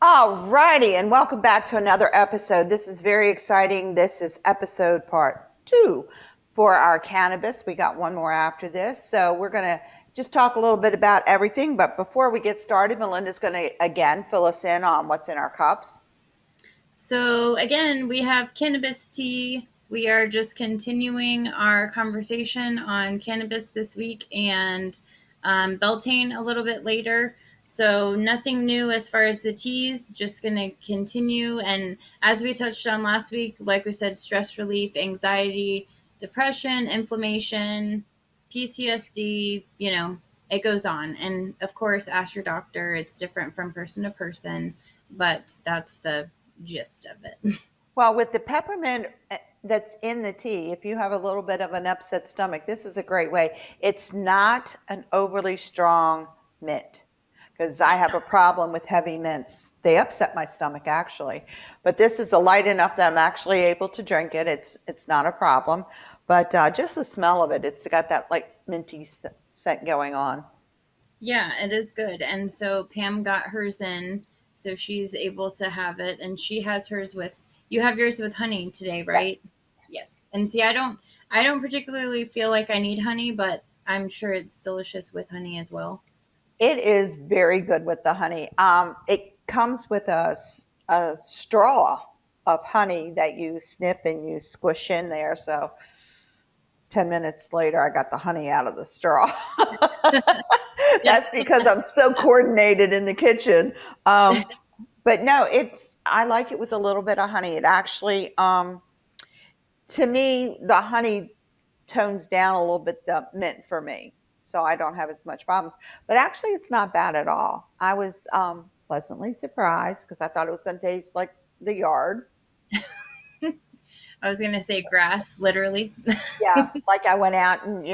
All righty, and welcome back to another episode. This is very exciting. This is episode part 2 for our cannabis. We got one more after this, so we're going to just talk a little bit about everything. But before we get started, Mylinda's going to again fill us in on what's in our cups. So again, we have cannabis tea. We are just continuing our conversation on cannabis this week and beltane a little bit later. So nothing new as far as the teas, just going to continue. And as we touched on last week, like we said, stress relief, anxiety, depression, inflammation, PTSD, it goes on. And of course, ask your doctor. It's different from person to person, but that's the gist of it. Well, with the peppermint that's in the tea, if you have a little bit of an upset stomach, this is a great way. It's not an overly strong mint, because I have a problem with heavy mints. They upset my stomach, actually. But this is a light enough that I'm actually able to drink it. It's not a problem. But just the smell of it, it's got that like minty scent going on. Yeah, it is good. And so Pam got hers in, so she's able to have it. And she has hers with, you have yours with honey today, right? Yes. And see, I don't particularly feel like I need honey, but I'm sure it's delicious with honey as well. It is very good with the honey. It comes with a straw of honey that you snip and you squish in there. So 10 minutes later, I got the honey out of the straw. That's because I'm so coordinated in the kitchen. But no, I like it with a little bit of honey. It actually, to me, the honey tones down a little bit the mint for me. So I don't have as much problems. But actually, it's not bad at all. I was pleasantly surprised because I thought it was going to taste like the yard. I was going to say grass, literally. Yeah, like I went out and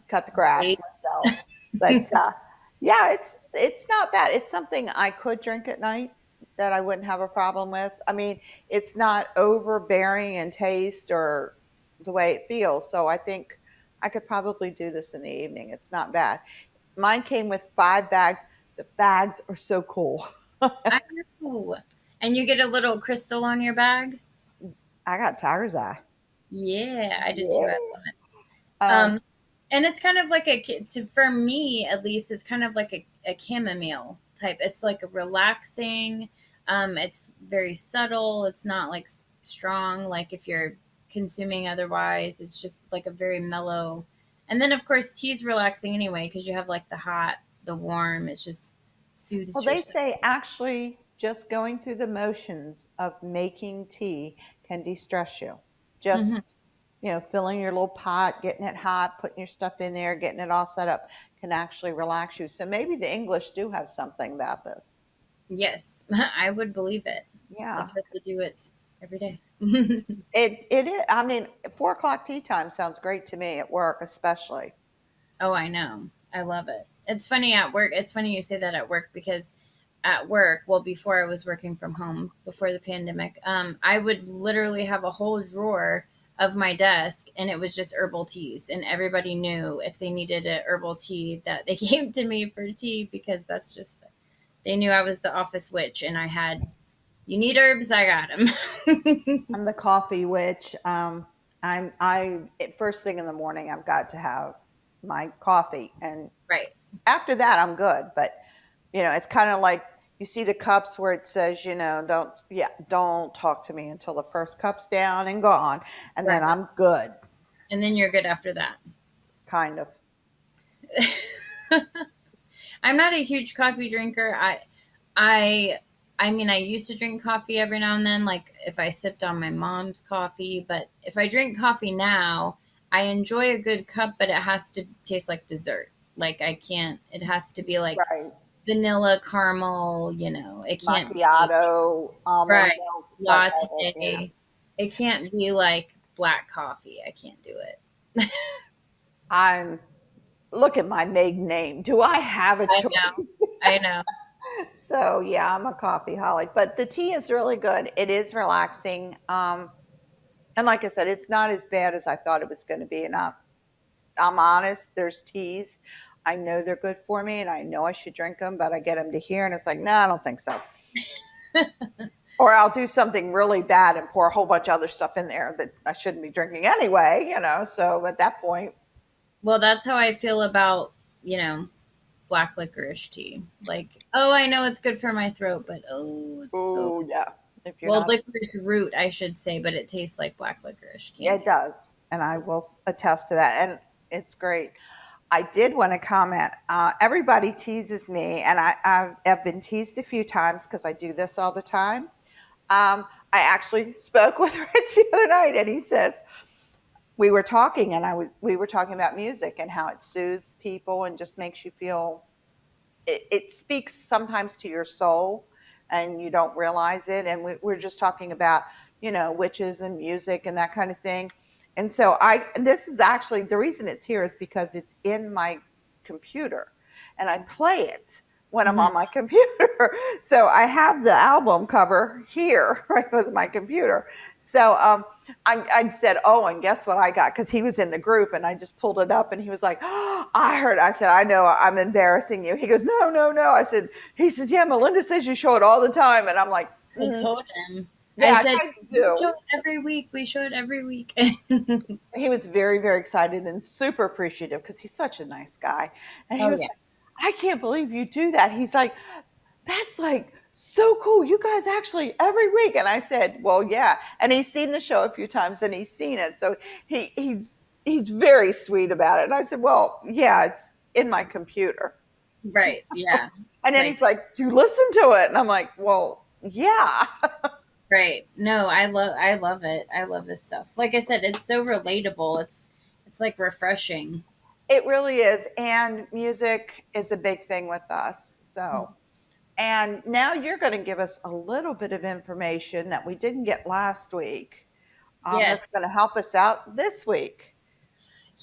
cut the grass Right. myself. But yeah, it's not bad. It's something I could drink at night that I wouldn't have a problem with. I mean, it's not overbearing in taste or the way it feels. So I think I could probably do this in the evening. It's not bad. Mine came with 5 bags. The bags are so cool. I know. And you get a little crystal on your bag? I got tiger's eye. Yeah, I did too. I Yeah. love it. Um, Um, and it's kind of like for me at least, it's kind of like a chamomile type. It's like a relaxing. It's very subtle. It's not like strong, like if you're consuming otherwise. It's just like a very mellow. And then of course tea's relaxing anyway because you have like the hot, the warm. It's just well, soothes your they stomach. say actually just going through the motions of making tea can de-stress you. Hmm. Just, filling your little pot, getting it hot, putting your stuff in there, getting it all set up can actually relax you. So maybe the English do have something about this. Yes, I would believe it. Yeah. That's why they do it every day. It is. I mean, 4 o'clock tea time sounds great to me at work, especially. Oh, I know. I love it. It's funny at work. It's funny you say that at work because at work, well, before I was working from home, before the pandemic, I would literally have a whole drawer of my desk and it was just herbal teas. And everybody knew if they needed a herbal tea that they came to me for tea because that's just, they knew I was the office witch and I had, you need herbs, I got them. I'm the coffee witch. I first thing in the morning, I've got to have my coffee, and Right. after that, I'm good. But it's kind of like you see the cups where it says, don't talk to me until the first cup's down and gone, and then Right. I'm good, And then you're good after that. kind of. I'm not a huge coffee drinker. I I mean I used to drink coffee every now and then, like if I sipped on my mom's coffee, but if I drink coffee now, I enjoy a good cup, but it has to taste like dessert. Like I can't it has to be like Right. vanilla caramel, It can't be Macchiato, almond right milk, whatever. Yeah. latte. It can't be like black coffee. I can't do it. I'm Look at my maiden name. Do I have a I choice? know. I know. So yeah, I'm a coffee holic, but the tea is really good. It is relaxing. And like I said, it's not as bad as I thought it was going to be. And I'm honest, there's teas. I know they're good for me and I know I should drink them, but I get them to here and it's like, no, I don't think so. Or I'll do something really bad and pour a whole bunch of other stuff in there that I shouldn't be drinking anyway, So at that point, Well, that's how I feel about, black licorice tea. Like, oh, I know it's good for my throat, but oh, it's so oh yeah, if you're well, not, licorice root, I should say, but it tastes like black licorice yeah, it candy. does, and I will attest to that, and it's great. I did want to comment. Everybody teases me, and I've been teased a few times because I do this all the time. I actually spoke with Rich the other night, and he says we were talking, and we were talking about music and how it soothes people and just makes you feel. It speaks sometimes to your soul, and you don't realize it. And we're just talking about witches and music and that kind of thing. And so this is actually the reason it's here is because it's in my computer, and I play it when I'm Hmm. on my computer. So I have the album cover here right with my computer. So I said, oh, and guess what I got? Because he was in the group, and I just pulled it up, and he was like, oh, I heard. I said, I know, I'm embarrassing you. He goes, no, no, no. He says, yeah, Mylinda says you show it all the time, and I'm like, I told him. I yeah, I said, tried to we do. show it every week. We show it every week. He was very, very excited and super appreciative because he's such a nice guy, and he Oh, was yeah. like, I can't believe you do that. He's like, that's like so cool. You guys actually every week. And I said, well, yeah. And he's seen the show a few times and he's seen it. So he's very sweet about it. And I said, well, yeah, it's in my computer. Right. Yeah. And It's then like, he's like, you listen to it. And I'm like, well, yeah. right. No, I love it. I love this stuff. Like I said, it's so relatable. It's like refreshing. It really is. And music is a big thing with us. So, and now you're going to give us a little bit of information that we didn't get last week. Yes. That's going to help us out this week.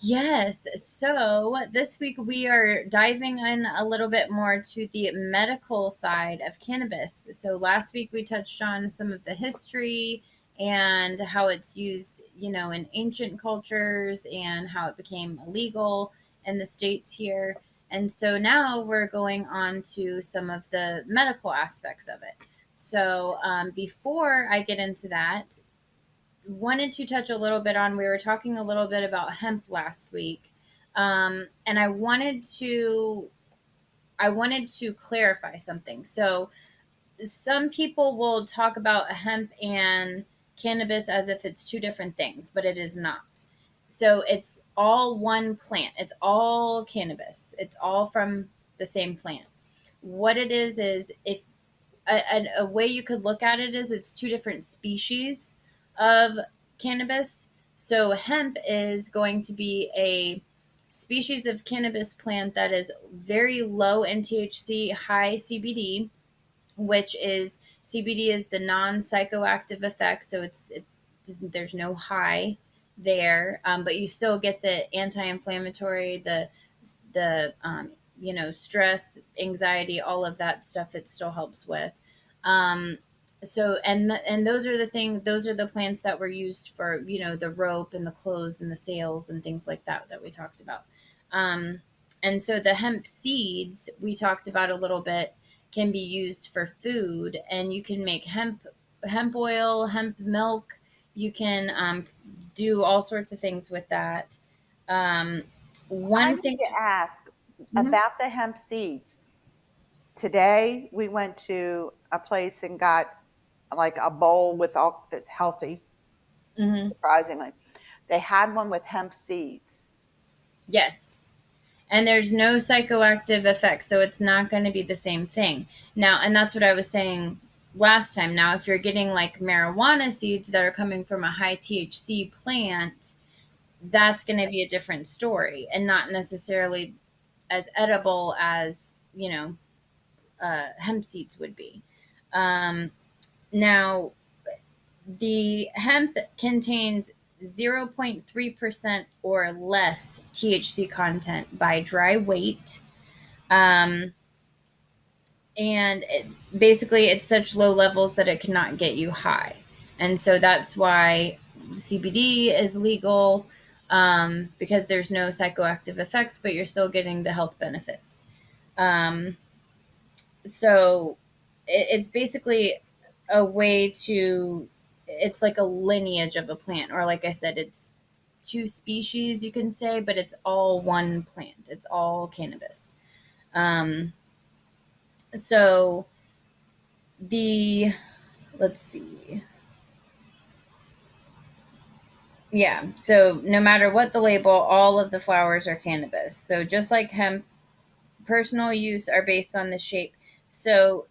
Yes. So this week we are diving in a little bit more to the medical side of cannabis. So last week we touched on some of the history and how it's used, in ancient cultures and how it became illegal in the States here. And so now we're going on to some of the medical aspects of it. So before I get into that, wanted to touch a little bit on, we were talking a little bit about hemp last week, and I wanted to clarify something. So some people will talk about hemp and cannabis as if it's two different things, but it is not. So it's all one plant. It's all cannabis. It's all from the same plant. What it is if a way you could look at it is it's two different species of cannabis. So hemp is going to be a species of cannabis plant that is very low in THC, high CBD, which is CBD is the non-psychoactive effect. So there's no high there, but you still get the anti-inflammatory, the stress, anxiety, all of that stuff. It still helps with. Um, and those are those are the plants that were used for the rope and the clothes and the sails and things like that we talked about. Um, and so the hemp seeds we talked about a little bit can be used for food, and you can make hemp oil, hemp milk. You can do all sorts of things with that. Um, I one need thing. to ask Mhm. about the hemp seeds. Today we went to a place and got like a bowl with all it's healthy, Mhm. surprisingly. They had one with hemp seeds. Yes. And there's no psychoactive effects, so it's not going to be the same thing. Now, and that's what I was saying last time. Now, if you're getting like marijuana seeds that are coming from a high THC plant, that's going to be a different story and not necessarily as edible as, hemp seeds would be. Um, Now, the hemp contains 0.3% or less THC content by dry weight. Um, and basically, it's such low levels that it cannot get you high. And so that's why CBD is legal, because there's no psychoactive effects, but you're still getting the health benefits. Um, so it's basically a way to, it's like a lineage of a plant, or like I said, it's two species, you can say, but it's all one plant. It's all cannabis. Um, so the, let's see. Yeah, so no matter what the label, all of the flowers are cannabis. So just like hemp, personal use are based on the shape. So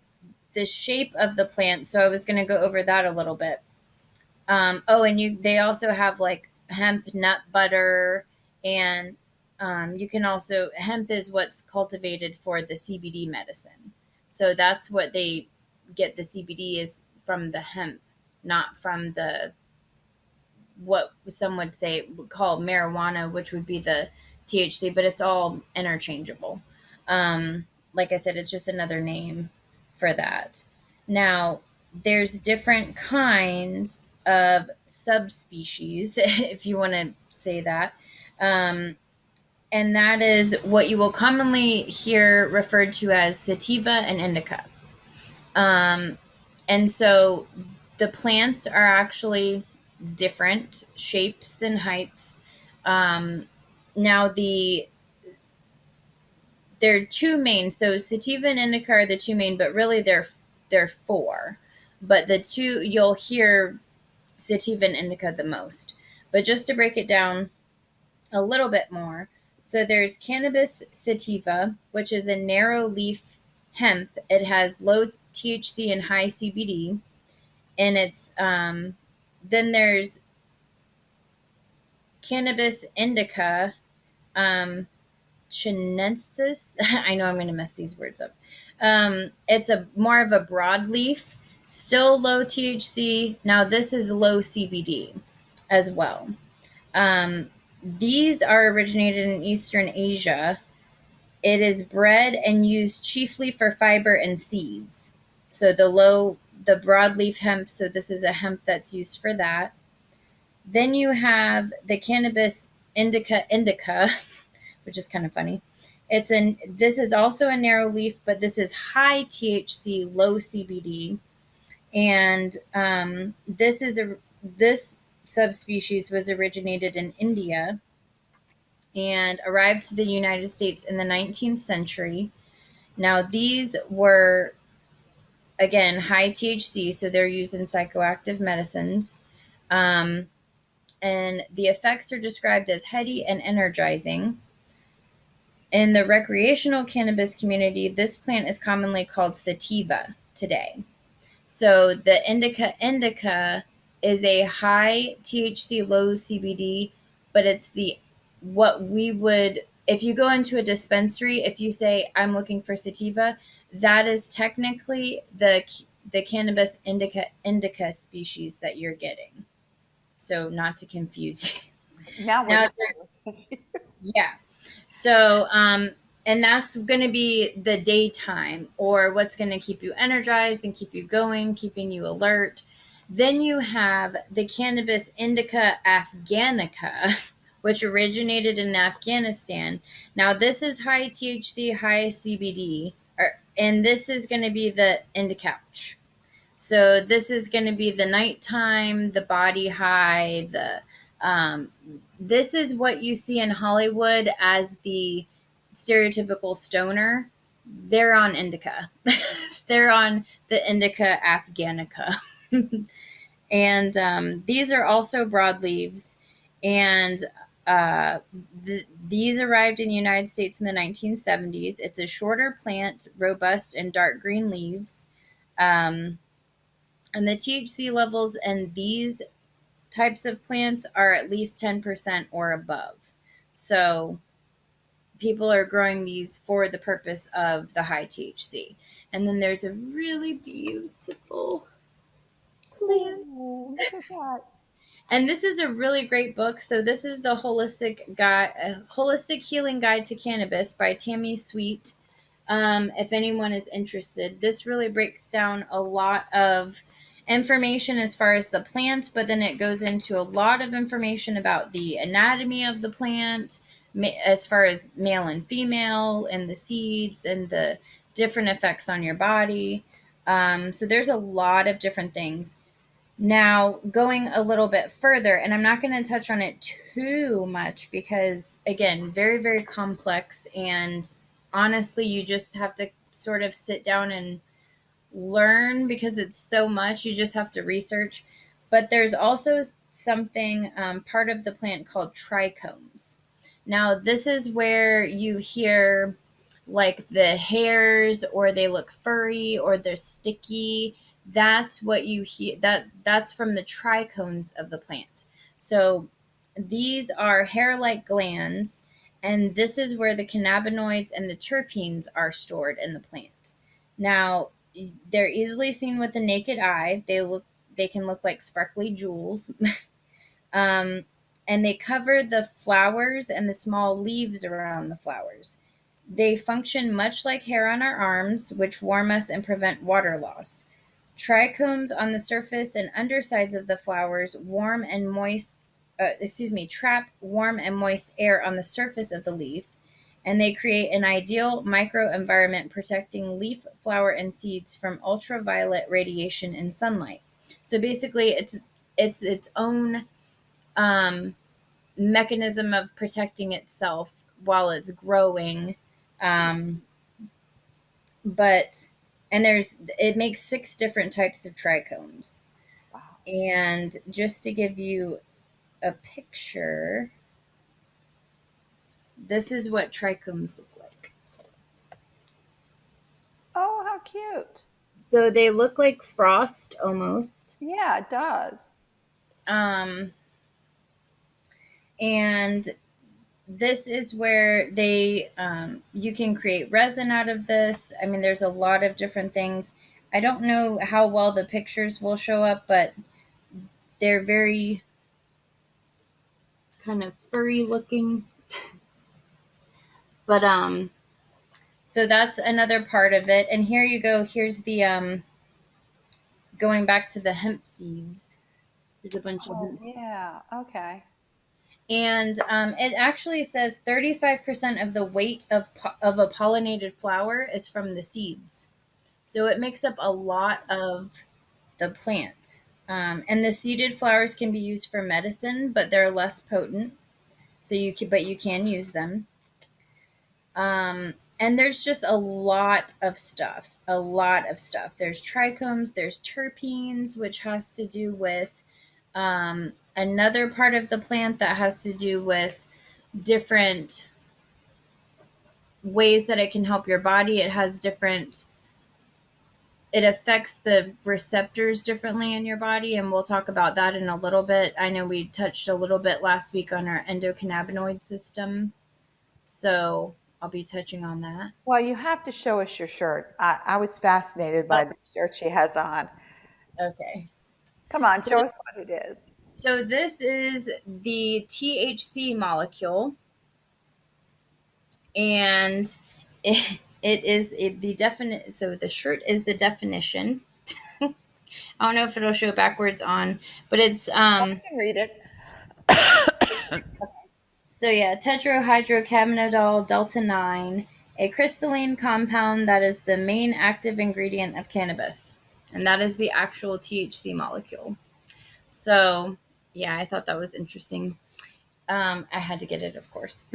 the shape of the plant. So I was going to go over that a little bit. They also have like hemp nut butter, and you can also, hemp is what's cultivated for the CBD medicine. So that's what they get the CBD is from the hemp, not from the, what some would say would call marijuana, which would be the THC, but it's all interchangeable. Like I said, it's just another name for that. Now, there's different kinds of subspecies, if you want to say that. And that is what you will commonly hear referred to as sativa and indica. And so the plants are actually different shapes and heights. Now there are two main. So sativa and indica are the two main, but really they're four. But the two you'll hear sativa and indica the most. But just to break it down a little bit more, so there's cannabis sativa, which is a narrow leaf hemp. It has low THC and high CBD, and it's then there's Cannabis Indica, chinensis. I know I'm going to mess these words up. It's a more of a broadleaf, still low THC. Now this is low CBD as well. These are originated in Eastern Asia. It is bred and used chiefly for fiber and seeds. So the broadleaf hemp. So this is a hemp that's used for that. Then you have the Cannabis indica, which is kind of funny. This is also a narrow leaf, but this is high THC, low CBD, and this subspecies was originated in India and arrived to the United States in the 19th century. Now these were again high THC, so they're used in psychoactive medicines. And the effects are described as heady and energizing. In the recreational cannabis community, this plant is commonly called sativa today. So the indica is a high THC, low CBD, but it's what we would, if you go into a dispensary, if you say I'm looking for sativa, that is technically the cannabis indica species that you're getting. So not to confuse you. Now Now, we're yeah. So, and that's going to be the daytime, or what's going to keep you energized and keep you going, keeping you alert. Then you have the Cannabis Indica Afghanica, which originated in Afghanistan. Now, this is high THC, high CBD, and this is going to be the indica. So this is going to be the nighttime, the body high, this is what you see in Hollywood as the stereotypical stoner. They're on indica. They're on the Indica Afghanica. And these are also broadleaves. And these arrived in the United States in the 1970s. It's a shorter plant, robust and dark green leaves. And the THC levels in these types of plants are at least 10% or above. So people are growing these for the purpose of the high THC. And then there's a really beautiful plant. Ooh, look at that. And this is a really great book. So this is the Holistic Healing Guide to Cannabis by Tammy Sweet. If anyone is interested, this really breaks down a lot of information as far as the plant, but then it goes into a lot of information about the anatomy of the plant, as far as male and female, and the seeds and the different effects on your body. So there's a lot of different things. Now, going a little bit further, and I'm not going to touch on it too much because, again, very, very complex. And honestly, you just have to sort of sit down and learn because it's so much. You just have to research. But there's also something, part of the plant called trichomes. Now, this is where you hear like the hairs or they look furry or they're sticky. That's what you hear. That's from the trichomes of the plant. So these are hair-like glands, and this is where the cannabinoids and the terpenes are stored in the plant. Now, they're easily seen with the naked eye. They can look like sparkly jewels. um, and they cover the flowers and the small leaves around the flowers. They function much like hair on our arms, which warm us and prevent water loss. Trichomes on the surface and undersides of the flowers trap warm and moist air on the surface of the leaf, and they create an ideal microenvironment protecting leaf, flower, and seeds from ultraviolet radiation and sunlight. So basically, it's its own um, mechanism of protecting itself while it's growing. Um, but and it makes 6 different types of trichomes. Wow. And just to give you a picture, this is what trichomes look like. Oh, how cute. So they look like frost almost. Yeah, it does. Um, and this is where you can create resin out of this. I mean, there's a lot of different things. I don't know how well the pictures will show up, but they're very kind of furry looking. But so that's another part of it. And here you go. Here's the going back to the hemp seeds. There's a bunch of Oh, hemp seeds. yeah. Okay. And it actually says 35% of the weight of a pollinated flower is from the seeds. So it makes up a lot of the plant. And the seeded flowers can be used for medicine, but they're less potent. But you can use them. And there's just a lot of stuff. A lot of stuff. There's trichomes, there's terpenes, which has to do with another part of the plant that has to do with different ways that it can help your body. It affects the receptors differently in your body, and we'll talk about that in a little bit. I know we touched a little bit last week on our endocannabinoid system, so I'll be touching on that. Well, you have to show us your shirt. I was fascinated Oh, by the shirt she has on. okay. Come on, So, show us what it is. so this is the THC molecule, and the definite. So the shirt is the definition. I don't know if it'll show backwards on, but it's I can read it. so yeah, tetrahydrocannabinol delta 9, a crystalline compound that is the main active ingredient of cannabis, and that is the actual THC molecule. So yeah, I thought that was interesting. I had to get it, of course.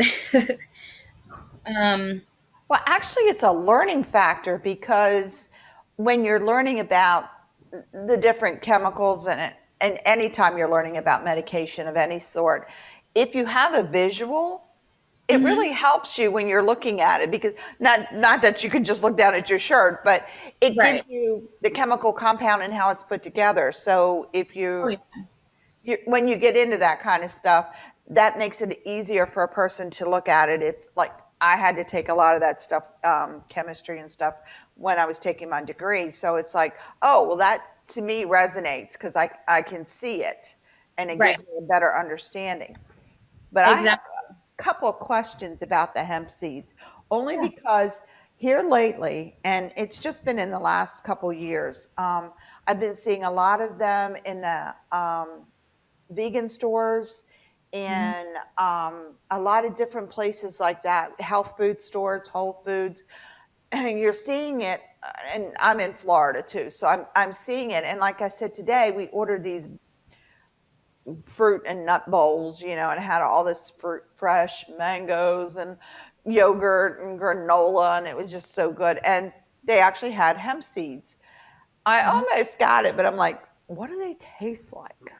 um, Well, actually, it's a learning factor because when you're learning about the different chemicals in it, and anytime you're learning about medication of any sort, if you have a visual, it mhm, really helps you when you're looking at it because not that you can just look down at your shirt, but it gives right. you the chemical compound and how it's put together. So if Oh yeah. when you get into that kind of stuff, that makes it easier for a person to look at it. If like I had to take a lot of that stuff, chemistry and stuff, when I was taking my degree, so it's like, oh, well, that to me resonates because I can see it, and it Right. gives me a better understanding. But I have Exactly. a couple of questions about the hemp seeds, only Yeah. because here lately, and it's just been in the last couple years, I've been seeing a lot of them in the vegan stores Mhm. and a lot of different places like that, health food stores, Whole Foods. and you're seeing it, and I'm in Florida too, so I'm seeing it. And like I said today, we ordered these fruit and nut bowls, and it had all this fruit, fresh mangoes and yogurt and granola, and it was just so good. And they actually had hemp seeds. I Mhm. almost got it, but I'm like, what do they taste like?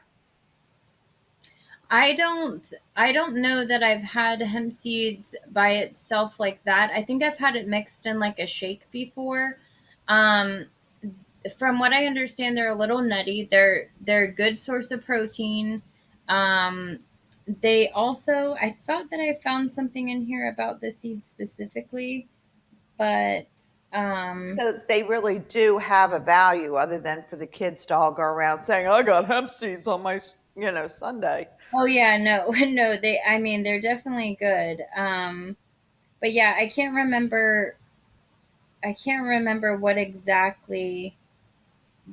I don't know that I've had hemp seeds by itself like that. I think I've had it mixed in like a shake before. Um, from what I understand, they're a little nutty. They're a good source of protein. Um, they also, I thought that I found something in here about the seeds specifically, but So they really do have a value other than for the kids to all go around saying, I got hemp seeds on my, Sunday. oh yeah, no, no, I mean, they're definitely good. But yeah, I can't remember what exactly,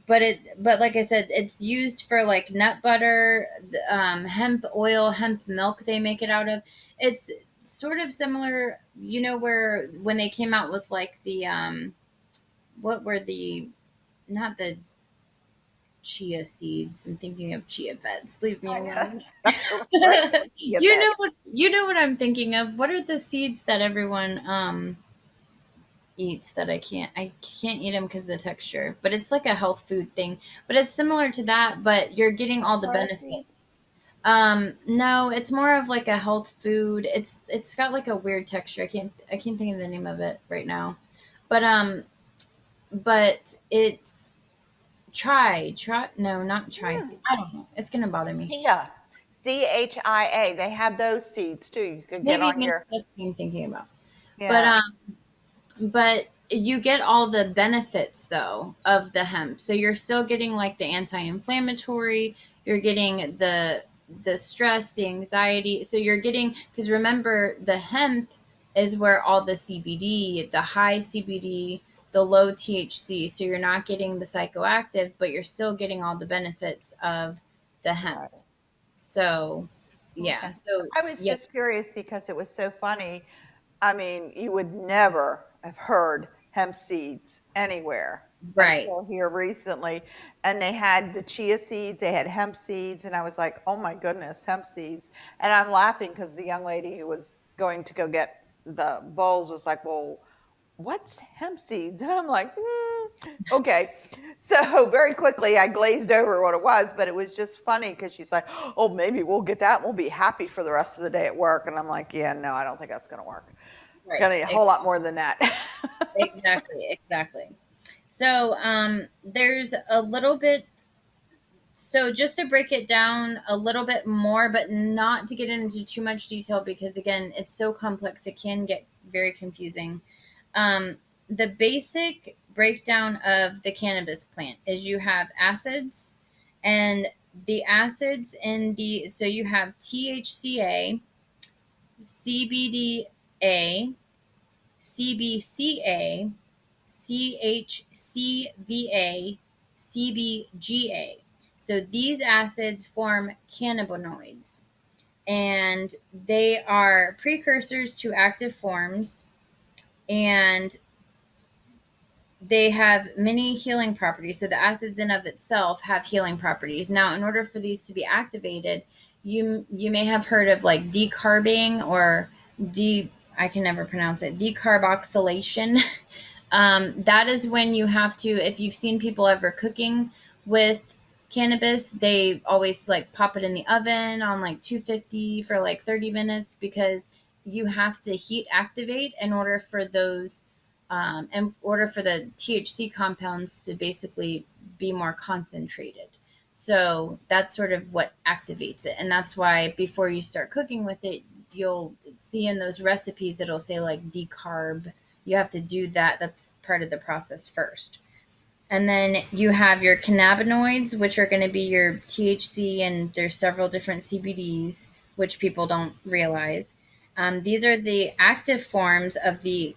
but like I said, it's used for like nut butter, hemp oil, hemp milk they make it out of. It's sort of similar, where when they came out with like the what were the not the chia seeds. I'm thinking of chia pets. Leave me alone. Regular chia you pet. know what I'm thinking of. What are the seeds that everyone eats that I can't eat them because of the texture, but it's like a health food thing. But it's similar to that, but you're getting all the Sunflower seeds. benefits. No, it's more of like a health food. It's got like a weird texture. I can't think of the name of it right now. But it's try no, not try. Hmm. I don't know. It's gonna bother me. Chia. CHIA. They have those seeds too. You could get on Maybe your, that's what I'm thinking about. But yeah. but you get all the benefits though of the hemp, so you're still getting like the anti-inflammatory, you're getting the stress, the anxiety, so you're getting, because remember the hemp is where all the CBD, the high CBD, the low THC, so you're not getting the psychoactive, but you're still getting all the benefits of the hemp. Right. So Okay. yeah, so I was yeah, just curious because it was so funny. I mean, you would never have heard hemp seeds anywhere right. until here recently. And they had the chia seeds, they had hemp seeds, and I was like, oh my goodness, hemp seeds. And I'm laughing because the young lady who was going to go get the bowls was like, well, what's hemp seeds? And I'm like, okay. So very quickly I glazed over what it was, but it was just funny because she's like, oh, maybe we'll get that. We'll be happy for the rest of the day at work. And I'm like, yeah, no, I don't think that's going to work. Going to Right. need a whole lot more than that. Exactly. So there's a little bit. So just to break it down a little bit more, but not to get into too much detail because again, it's so complex, it can get very confusing. The basic breakdown of the cannabis plant is you have acids, and the acids in the so you have THCA, CBDA, CBCA, CHCVA, CBGA. So these acids form cannabinoids, and they are precursors to active forms, and they have many healing properties. So the acids in of itself have healing properties. Now, in order for these to be activated, you may have heard of like decarbing or I can never pronounce it, decarboxylation. That is when you have to, if you've seen people ever cooking with cannabis, they always like pop it in the oven on like 250 for like 30 minutes because you have to heat activate in order for the THC compounds to basically be more concentrated. So that's sort of what activates it. And that's why before you start cooking with it, you'll see in those recipes, it'll say like decarb. You have to do that. That's part of the process first. And then you have your cannabinoids, which are going to be your THC, and there's several different CBDs, which people don't realize. These are the active forms of the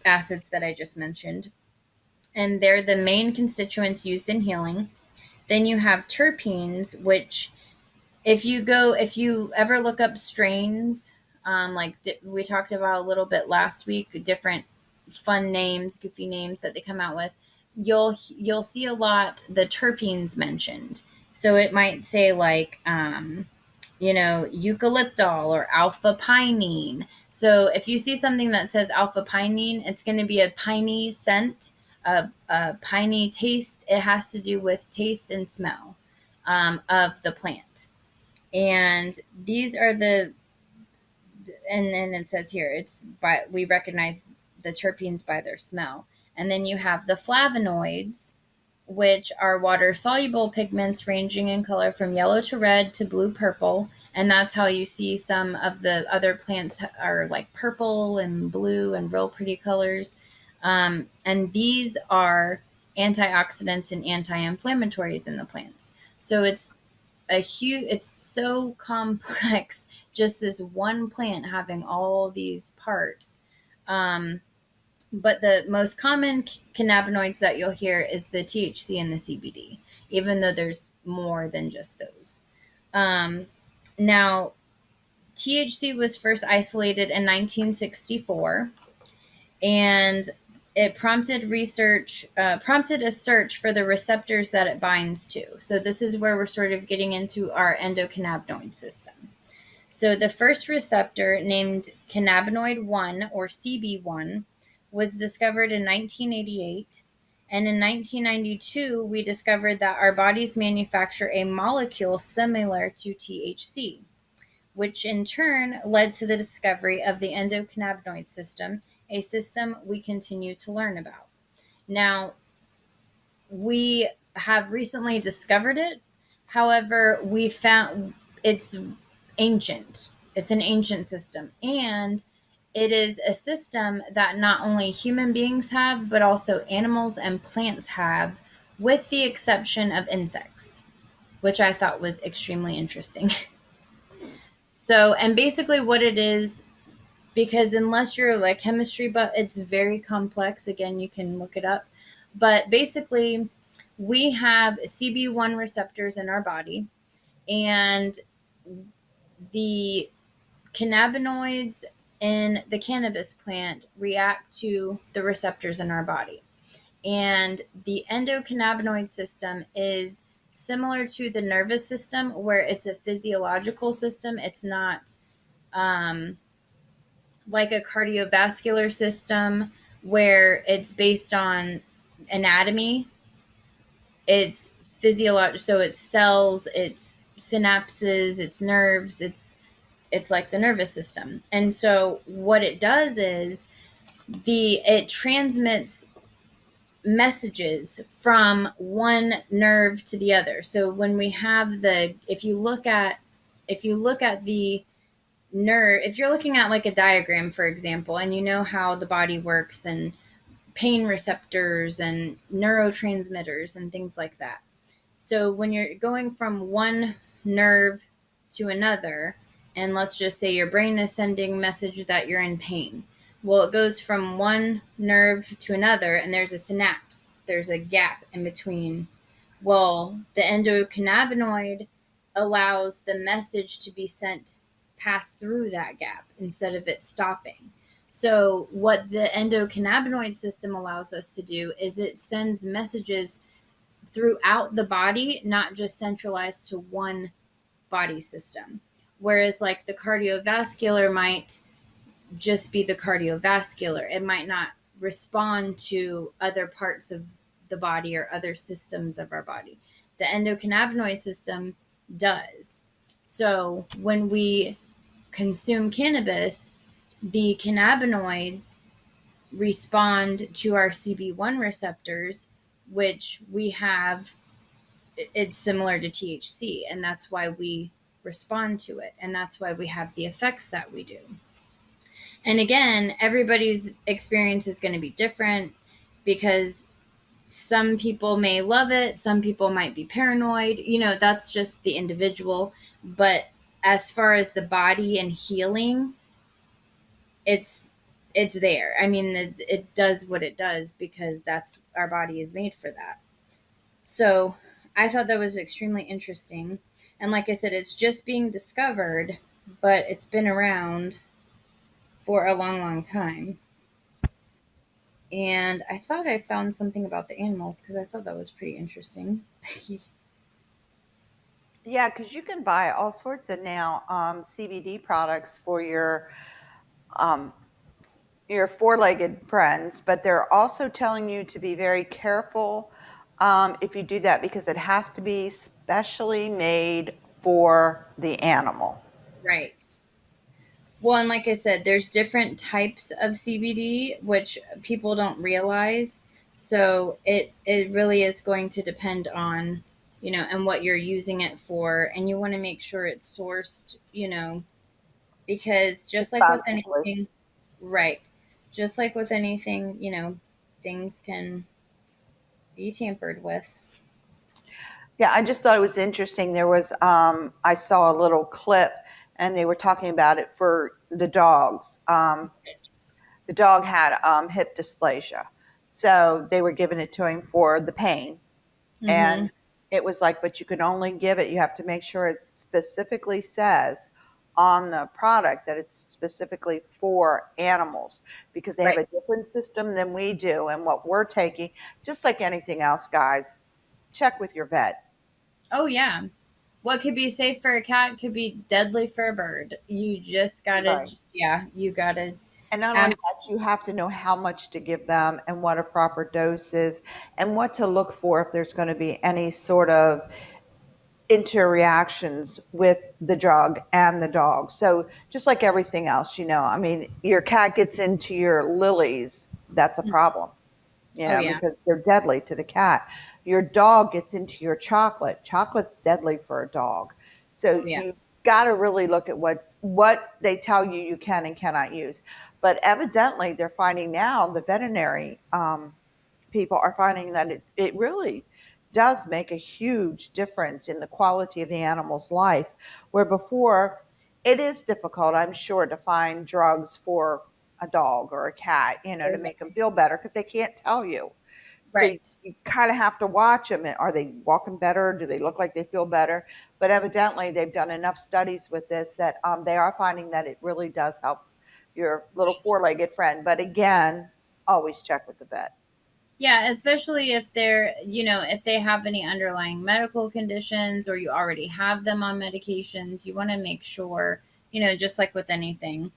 acids that I just mentioned, and they're the main constituents used in healing. Then you have terpenes, which if you ever look up strains, we talked about a little bit last week, different fun names, goofy names that they come out with, you'll see a lot the terpenes mentioned. So it might say like eucalyptol or alpha pinene. So if you see something that says alpha pinene, it's going to be a piney scent, a piney taste. It has to do with taste and smell of the plant. And these are and then it says here, we recognize the terpenes by their smell. And then you have the flavonoids, which are water soluble pigments ranging in color from yellow to red to blue purple. And that's how you see some of the other plants are like purple and blue and real pretty colors. And these are antioxidants and anti-inflammatories in the plants. So it's so complex, just this one plant having all these parts. But the most common cannabinoids that you'll hear is the THC and the CBD, even though there's more than just those. Now, THC was first isolated in 1964, and it prompted a search for the receptors that it binds to. So this is where we're sort of getting into our endocannabinoid system. So the first receptor, named cannabinoid 1 or Cb1, was discovered in 1988. And in 1992, we discovered that our bodies manufacture a molecule similar to THC, which in turn led to the discovery of the endocannabinoid system, a system we continue to learn about. Now, we have recently discovered it. However, we found it's ancient. It's an ancient system. And it is a system that not only human beings have, but also animals and plants have, with the exception of insects, which I thought was extremely interesting. So, and basically what it is, because unless you're like chemistry, but it's very complex. Again, you can look it up. But basically, we have Cb1 receptors in our body, and the cannabinoids in the cannabis plant react to the receptors in our body. And the endocannabinoid system is similar to the nervous system, where it's a physiological system. It's not like a cardiovascular system where it's based on anatomy. It's physiological, so it's cells, it's synapses, it's nerves, it's like the nervous system. And so what it does is it transmits messages from one nerve to the other. So when we have if you look at the nerve, if you're looking at like a diagram, for example, and you know how the body works and pain receptors and neurotransmitters and things like that. So when you're going from one nerve to another, and let's just say your brain is sending a message that you're in pain. Well, it goes from one nerve to another, and there's a synapse. There's a gap in between. Well, the endocannabinoid allows the message to be sent pass through that gap instead of it stopping. So what the endocannabinoid system allows us to do is it sends messages throughout the body, not just centralized to one body system. Whereas like the cardiovascular might just be the cardiovascular. It might not respond to other parts of the body or other systems of our body. The endocannabinoid system does. So when we consume cannabis, the cannabinoids respond to our Cb1 receptors, which we have. It's similar to THC, and that's why we respond to it, and that's why we have the effects that we do. And again, everybody's experience is going to be different, because some people may love it, some people might be paranoid, that's just the individual. But as far as the body and healing, it's there. I mean, it does what it does because that's our body is made for that. So I thought that was extremely interesting. And like I said, it's just being discovered, but it's been around for a long, long time. And I thought I found something about the animals because I thought that was pretty interesting. Yeah, because you can buy all sorts of now CBD products for um, your four-legged friends, but they're also telling you to be very careful if you do that because it has to be specially made for the animal. Right. Well, and like I said, there's different types of CBD, which people don't realize. So it really is going to depend on, and what you're using it for. And you want to make sure it's sourced, because just like with Responsibly. anything, right. Just like with anything, things can be tampered with. Yeah, I just thought it was interesting. I saw a little clip and they were talking about it for the dogs. The dog had hip dysplasia. So they were giving it to him for the pain. Mm-hmm. And it was like, but you can only give it, you have to make sure it specifically says on the product that it's specifically for animals because they have Right. a different system than we do. And what we're taking, just like anything else, guys, check with your vet. Oh, yeah. What could be safe for a cat could be deadly for a bird. You just gotta, Right. yeah, you gotta. And not only Ab- that, you have to know how much to give them and what a proper dose is and what to look for if there's going to be any sort of interreactions with the drug and the dog. So just like everything else, I mean, your cat gets into your lilies, that's a problem, oh, yeah. because they're deadly to the cat. Your dog gets into your chocolate. Chocolate's deadly for a dog. Oh, So yeah. you got to really look at what they tell you you can and cannot use. But evidently, they're finding now the veterinary people are finding that it really does make a huge difference in the quality of the animal's life. Where before, it is difficult, I'm sure, to find drugs for a dog or a cat, to make them feel better because they can't tell you. So Right. you kind of have to watch them. Are they walking better? Do they look like they feel better? But evidently, they've done enough studies with this that they are finding that it really does help your little four-legged friend. But again, always check with the vet. Yeah, especially if if they have any underlying medical conditions or you already have them on medications, you want to make sure, just like with anything.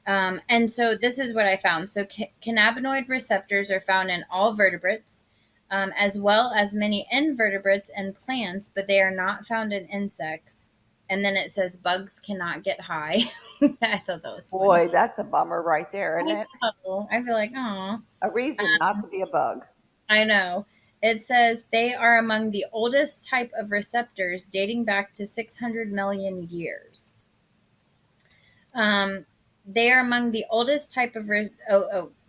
And so this is what I found. So cannabinoid receptors are found in all vertebrates, as well as many invertebrates and plants, but they are not found in insects. And then it says bugs cannot get high. I thought that was funny. Boy, that's a bummer right there, isn't I it? know. I feel like, oh, A reason not to be a bug. I know. It says they are among the oldest type of receptors dating back to 600 million years. Um, they are among the oldest type of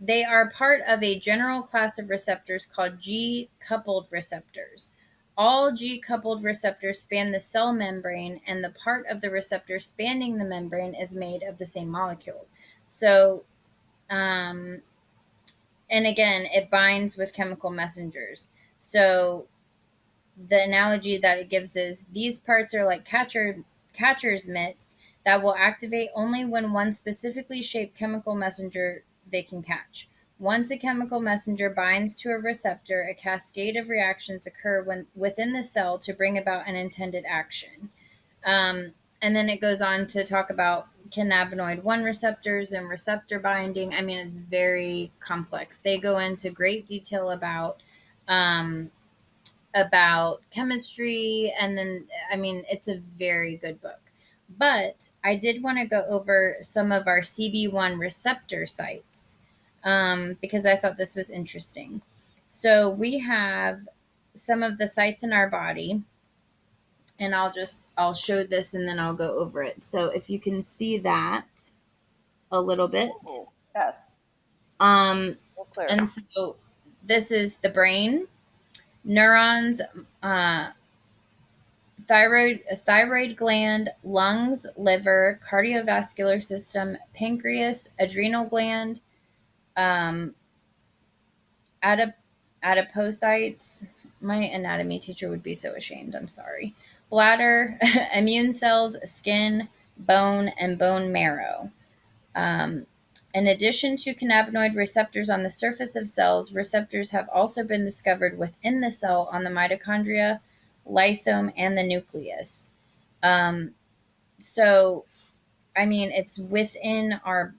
they are part of a general class of receptors called G-coupled receptors. All G-coupled receptors span the cell membrane, and the part of the receptor spanning the membrane is made of the same molecules. So, um, and again, it binds with chemical messengers. So the analogy that it gives is these parts are like catcher's mitts that will activate only when one specifically shaped chemical messenger they can catch. Once a chemical messenger binds to a receptor, a cascade of reactions occur within the cell to bring about an intended action. Um, and then it goes on to talk about cannabinoid 1 receptors and receptor binding. I mean, it's very complex. They go into great detail um, about chemistry, and then I mean, it's a very good book. But I did want to go over some of our Cb1 receptor sites, because I thought this was interesting. So we have some of the sites in our body, and I'll show this and then I'll go over it. So if you can see that a little bit, Ooh, yes, um, so clear. and so this is the brain, neurons, uh, thyroid gland, lungs, liver, cardiovascular system, pancreas, adrenal gland, um, adip- adipocytes. My anatomy teacher would be so ashamed. I'm sorry. Bladder, immune cells, skin, bone, and bone marrow. Um, In addition to cannabinoid receptors on the surface of cells, receptors have also been discovered within the cell on the mitochondria, lysome, and the nucleus. Um, so, I mean, it's in our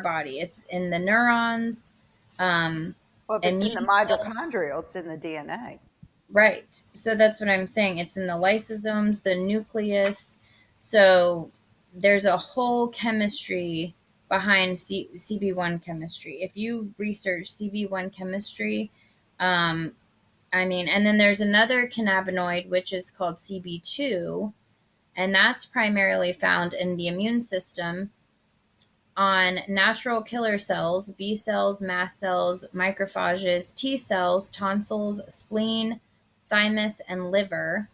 body. It's in the neurons. Um, Well, if it's in the immune cells. mitochondrial, it's in the DNA. Right. So that's what I'm saying. It's in the lysosomes, the nucleus. So there's a whole chemistry behind Cb1 chemistry. If you research Cb1 chemistry, um, I mean, and then there's another cannabinoid which is called Cb2, and that's primarily found in the immune system on natural killer cells, B cells, mast cells, macrophages, T cells, tonsils, spleen, thymus, and liver.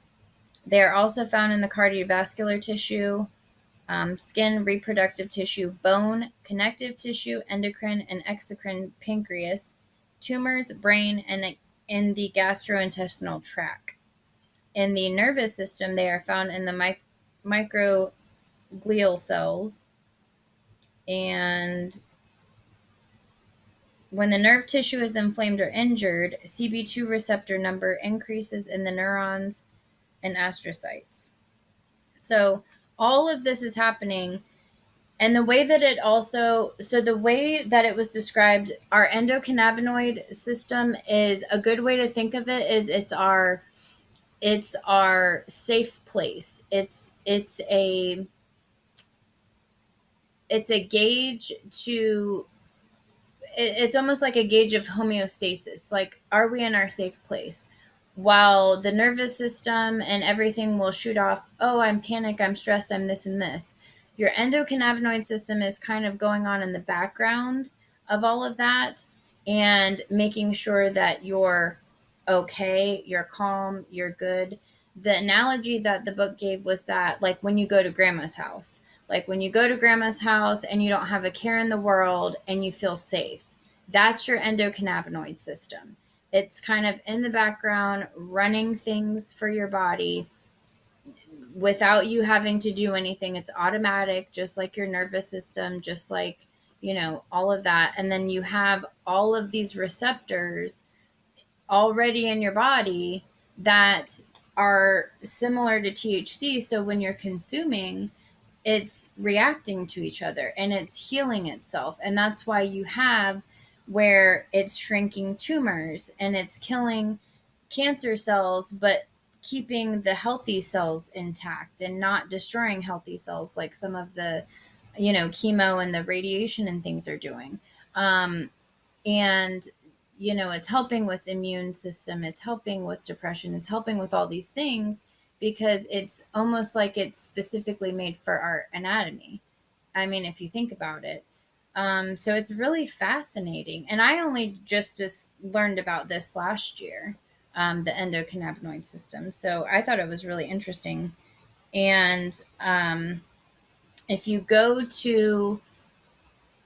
They are also found in the cardiovascular tissue, skin, reproductive tissue, bone, connective tissue, endocrine and exocrine pancreas, tumors, brain, and in the gastrointestinal tract. In the nervous system, they are found in the microglial cells. And when the nerve tissue is inflamed or injured, Cb2 receptor number increases in the neurons and astrocytes. So all of this is happening. And the way that the way that it was described, our endocannabinoid system is a good way to think of it is it's our safe place. It's a gauge to it's almost like a gauge of homeostasis. Like, are we in our safe place? While the nervous system and everything will shoot off, oh, I'm panicked, I'm stressed, I'm this and this. Your endocannabinoid system is kind of going on in the background of all of that and making sure that you're okay, you're calm, you're good. The analogy that the book gave was that, like, when you go to grandma's house, like when you go to grandma's house and you don't have a care in the world and you feel safe, that's your endocannabinoid system. It's kind of in the background, running things for your body without you having to do anything. It's automatic, just like your nervous system, just like, all of that. And then you have all of these receptors already in your body that are similar to THC. So when you're consuming, it's reacting to each other and it's healing itself. And that's why you have where it's shrinking tumors and it's killing cancer cells, but keeping the healthy cells intact and not destroying healthy cells like some of the, chemo and the radiation and things are doing. And it's helping with immune system, it's helping with depression, it's helping with all these things because it's almost like it's specifically made for our anatomy. I mean, if you think about it. So it's really fascinating. And I only just learned about this last year, the endocannabinoid system. So I thought it was really interesting. And if you go to,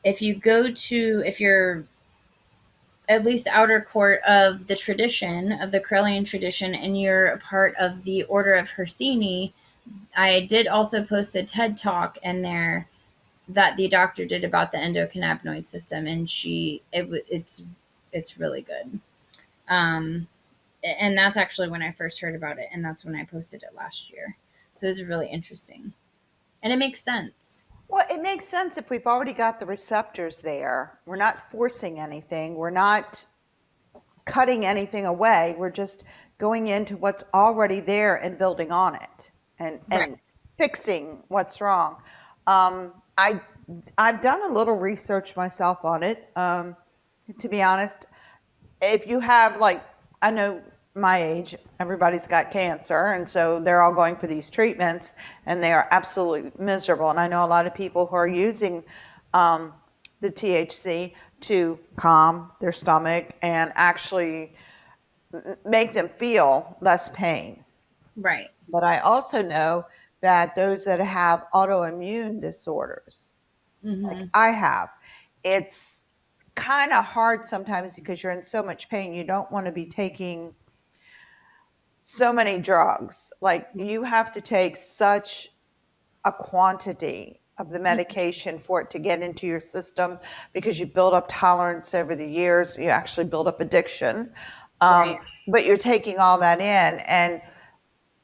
if you're at least outer court of the tradition, of the Correllian tradition, and you're a part of the Order of Hersini, I did also post a TED talk in there that the doctor did about the endocannabinoid system, and it's really good. And that's actually when I first heard about it, and that's when I posted it last year. So it was really interesting, and it makes sense. Well, it makes sense if we've already got the receptors there. We're not forcing anything. We're not cutting anything away. We're just going into what's already there and building on it and Right. fixing what's wrong. I I've done a little research myself on it. To be honest, if you have like I know my age, everybody's got cancer, and so they're all going for these treatments, and they are absolutely miserable. And I know a lot of people who are using um, the THC to calm their stomach and actually make them feel less pain. Right. But I also know that those that have autoimmune disorders, like Mm-hmm. I have, it's kind of hard sometimes because you're in so much pain. You don't want to be taking so many drugs. Like you have to take such a quantity of the medication for it to get into your system, because you build up tolerance over the years. You actually build up addiction. Right. But you're taking all that in. And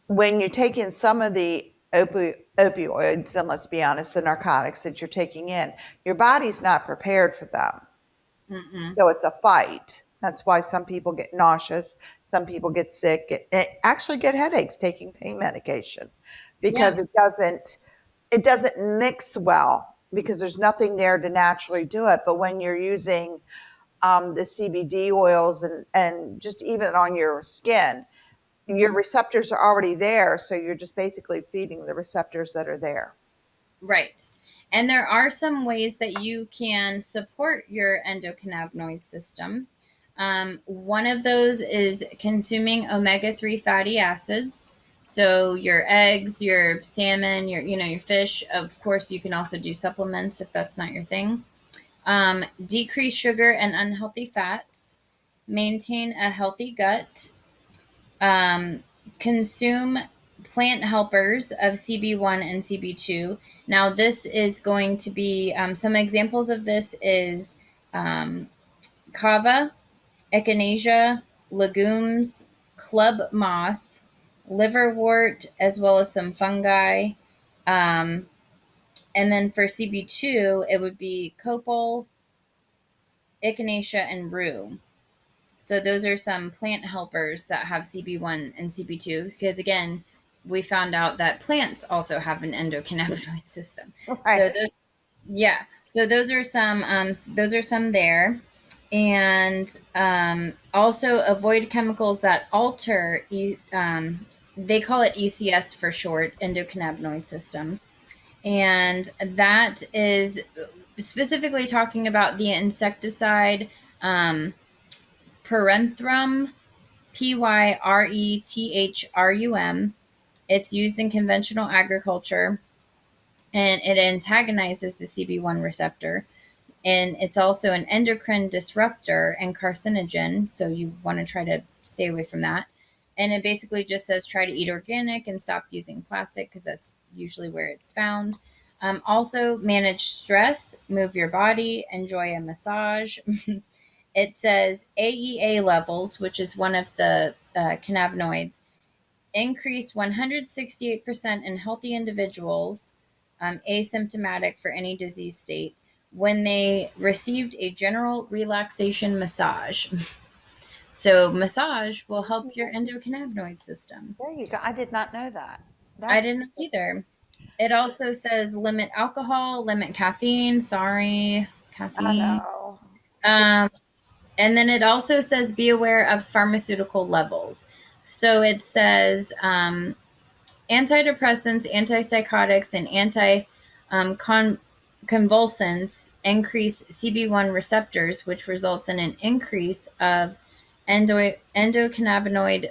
when you take in some of the opioids, and let's be honest, the narcotics that you're taking in, your body's not prepared for them. Mm-mm. So it's a fight. That's why some people get nauseous, some people get sick, actually get headaches taking pain medication, Yeah. because it doesn't mix well, because there's nothing there to naturally do it. But when you're using the CBD oils, and just even on your skin, your Mm-hmm. receptors are already there, so you're just basically feeding the receptors that are there. Right. And there are some ways that you can support your endocannabinoid system. One of those is consuming omega-3 fatty acids. So your eggs, your salmon, your fish. Of course, you can also do supplements if that's not your thing. Decrease sugar and unhealthy fats. Maintain a healthy gut. Um, Consume plant helpers of Cb1 and Cb2. Now, this is going to be some examples of this is kava, echinacea, legumes, club moss, liverwort, as well as some fungi. Um, and then for Cb2, it would be copal, echinacea, and rue. So those are some plant helpers that have Cb1 and Cb2, because again, we found out that plants also have an endocannabinoid system. So Right. yeah, so those are some there, and also avoid chemicals that alter. They call it ECS for short, endocannabinoid system, and that is specifically talking about the insecticide. Pyrethrum, Pyrethrum. It's used in conventional agriculture, and it antagonizes the Cb1 receptor. And it's also an endocrine disruptor and carcinogen, so you want to try to stay away from that. And it basically just says try to eat organic and stop using plastic, because that's usually where it's found. Also, manage stress, move your body, enjoy a massage. It says AEA levels, which is one of the cannabinoids, increased 168% in healthy individuals, asymptomatic for any disease state, when they received a general relaxation massage. So, massage will help your endocannabinoid system. There you go. I did not know that. I That's didn't interesting. either. It also says limit alcohol, limit caffeine. Sorry, I caffeine. know. Um, And then it also says be aware of pharmaceutical levels. So it says antidepressants, antipsychotics, and convulsants increase Cb1 receptors, which results in an increase of endocannabinoid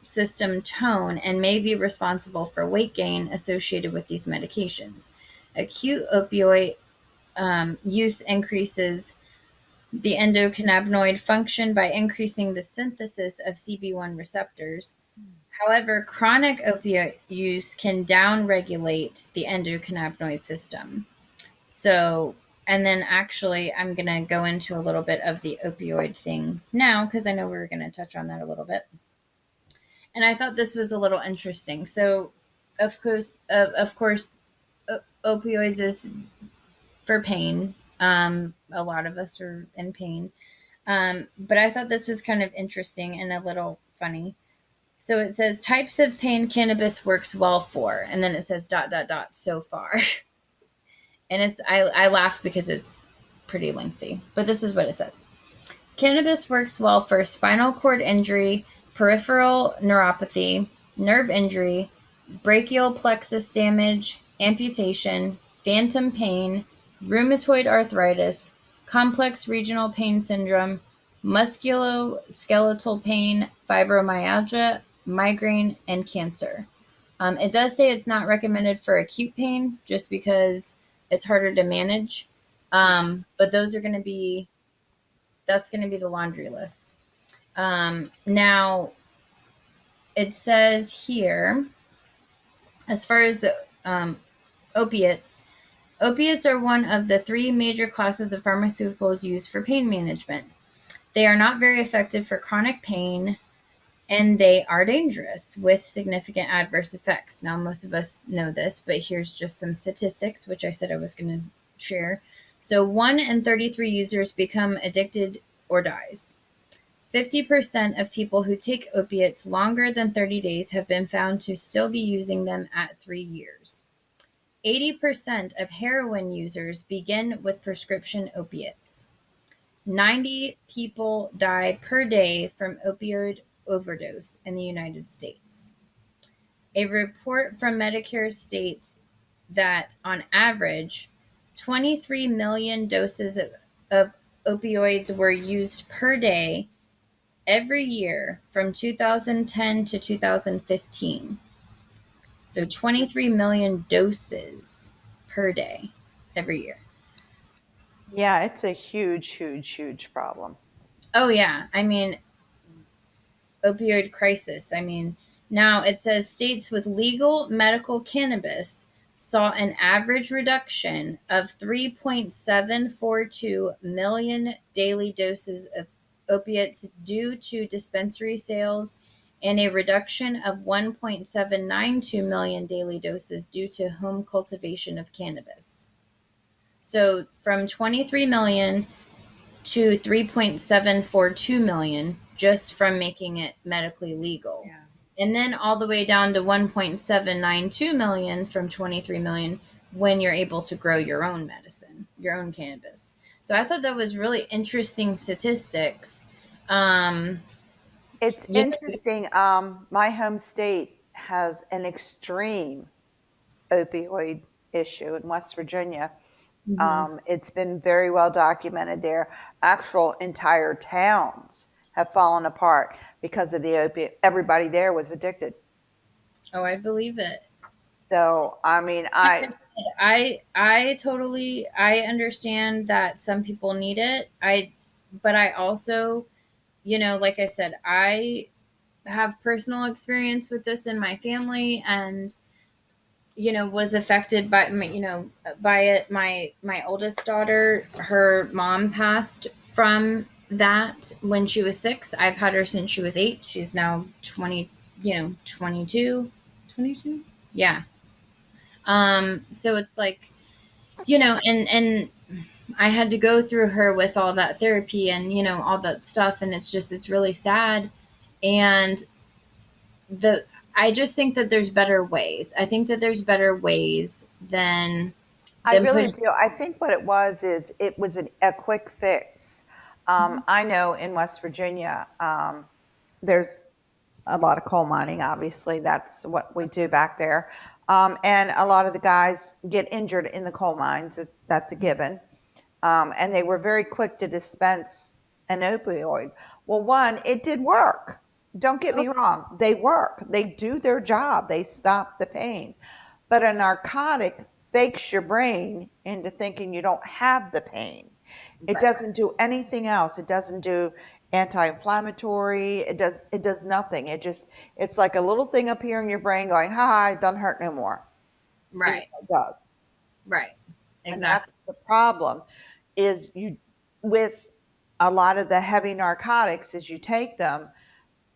system tone and may be responsible for weight gain associated with these medications. Acute opioid use increases the endocannabinoid function by increasing the synthesis of Cb1 receptors. However, chronic opiate use can downregulate the endocannabinoid system. So, and then actually, I'm going to go into a little bit of the opioid thing now, because I know we were going to touch on that a little bit. And I thought this was a little interesting. So, of course, opioids is for pain. A lot of us are in pain. But I thought this was kind of interesting and a little funny. So it says types of pain cannabis works well for, and then it says dot dot dot so far. And I laugh because it's pretty lengthy, but this is what it says. Cannabis works well for spinal cord injury, peripheral neuropathy, nerve injury, brachial plexus damage, amputation, phantom pain, rheumatoid arthritis, complex regional pain syndrome, musculoskeletal pain, fibromyalgia, migraine, and cancer. It does say it's not recommended for acute pain just because it's harder to manage. But that's going to be the laundry list. Now, it says here, as far as the opiates, Opiates are one of the three major classes of pharmaceuticals used for pain management. They are not very effective for chronic pain, and they are dangerous with significant adverse effects. Now, most of us know this, but here's just some statistics, which I said I was going to share. So, 1 in 33 users become addicted or dies. 50% of people who take opiates longer than 30 days have been found to still be using them at 3 years. 80% of heroin users begin with prescription opiates. 90 people die per day from opioid overdose in the United States. A report from Medicare states that, on average, 23 million doses of opioids were used per day every year from 2010 to 2015. So 23 million doses per day every year. Yeah, it's a huge, huge, huge problem. Oh, yeah. I mean, opioid crisis. I mean, now it says states with legal medical cannabis saw an average reduction of 3.742 million daily doses of opiates due to dispensary sales, and a reduction of 1.792 million daily doses due to home cultivation of cannabis. So from 23 million to 3.742 million just from making it medically legal. Yeah. And then all the way down to 1.792 million from 23 million when you're able to grow your own medicine, your own cannabis. So I thought that was really interesting statistics. It's You know, interesting. My home state has an extreme opioid issue in West Virginia. mhm. It's been very well documented there. Actual entire towns have fallen apart because of the opiate. Everybody there was addicted. Oh, I believe it. So, I mean, I totally I understand that some people need it. But I also, like I said, I have personal experience with this in my family, and was affected by by it. My oldest daughter, her mom passed from that when she was 6. I've had her since she was 8. She's now 20, 22. 22. Yeah. So it's like, and I had to go through her with all that therapy and all that stuff, and it's really sad. And the I just think that there's better ways. I think that there's better ways I than really push. do. I think what it was is it was a quick fix. I know in West Virginia, there's a lot of coal mining, obviously. That's what we do back there. And a lot of the guys get injured in the coal mines. That's a given. And they were very quick to dispense an opioid. Well, one, it did work. Don't get Oh, me wrong. They work, they do their job, they stop the pain. But a narcotic fakes your brain into thinking you don't have the pain. It right, doesn't do anything else. It doesn't do anti-inflammatory. It does nothing. It's like a little thing up here in your brain going, "Ha, it doesn't hurt no more," even right, though it does. right, And that's exactly, the problem is you with a lot of the heavy narcotics as you take them,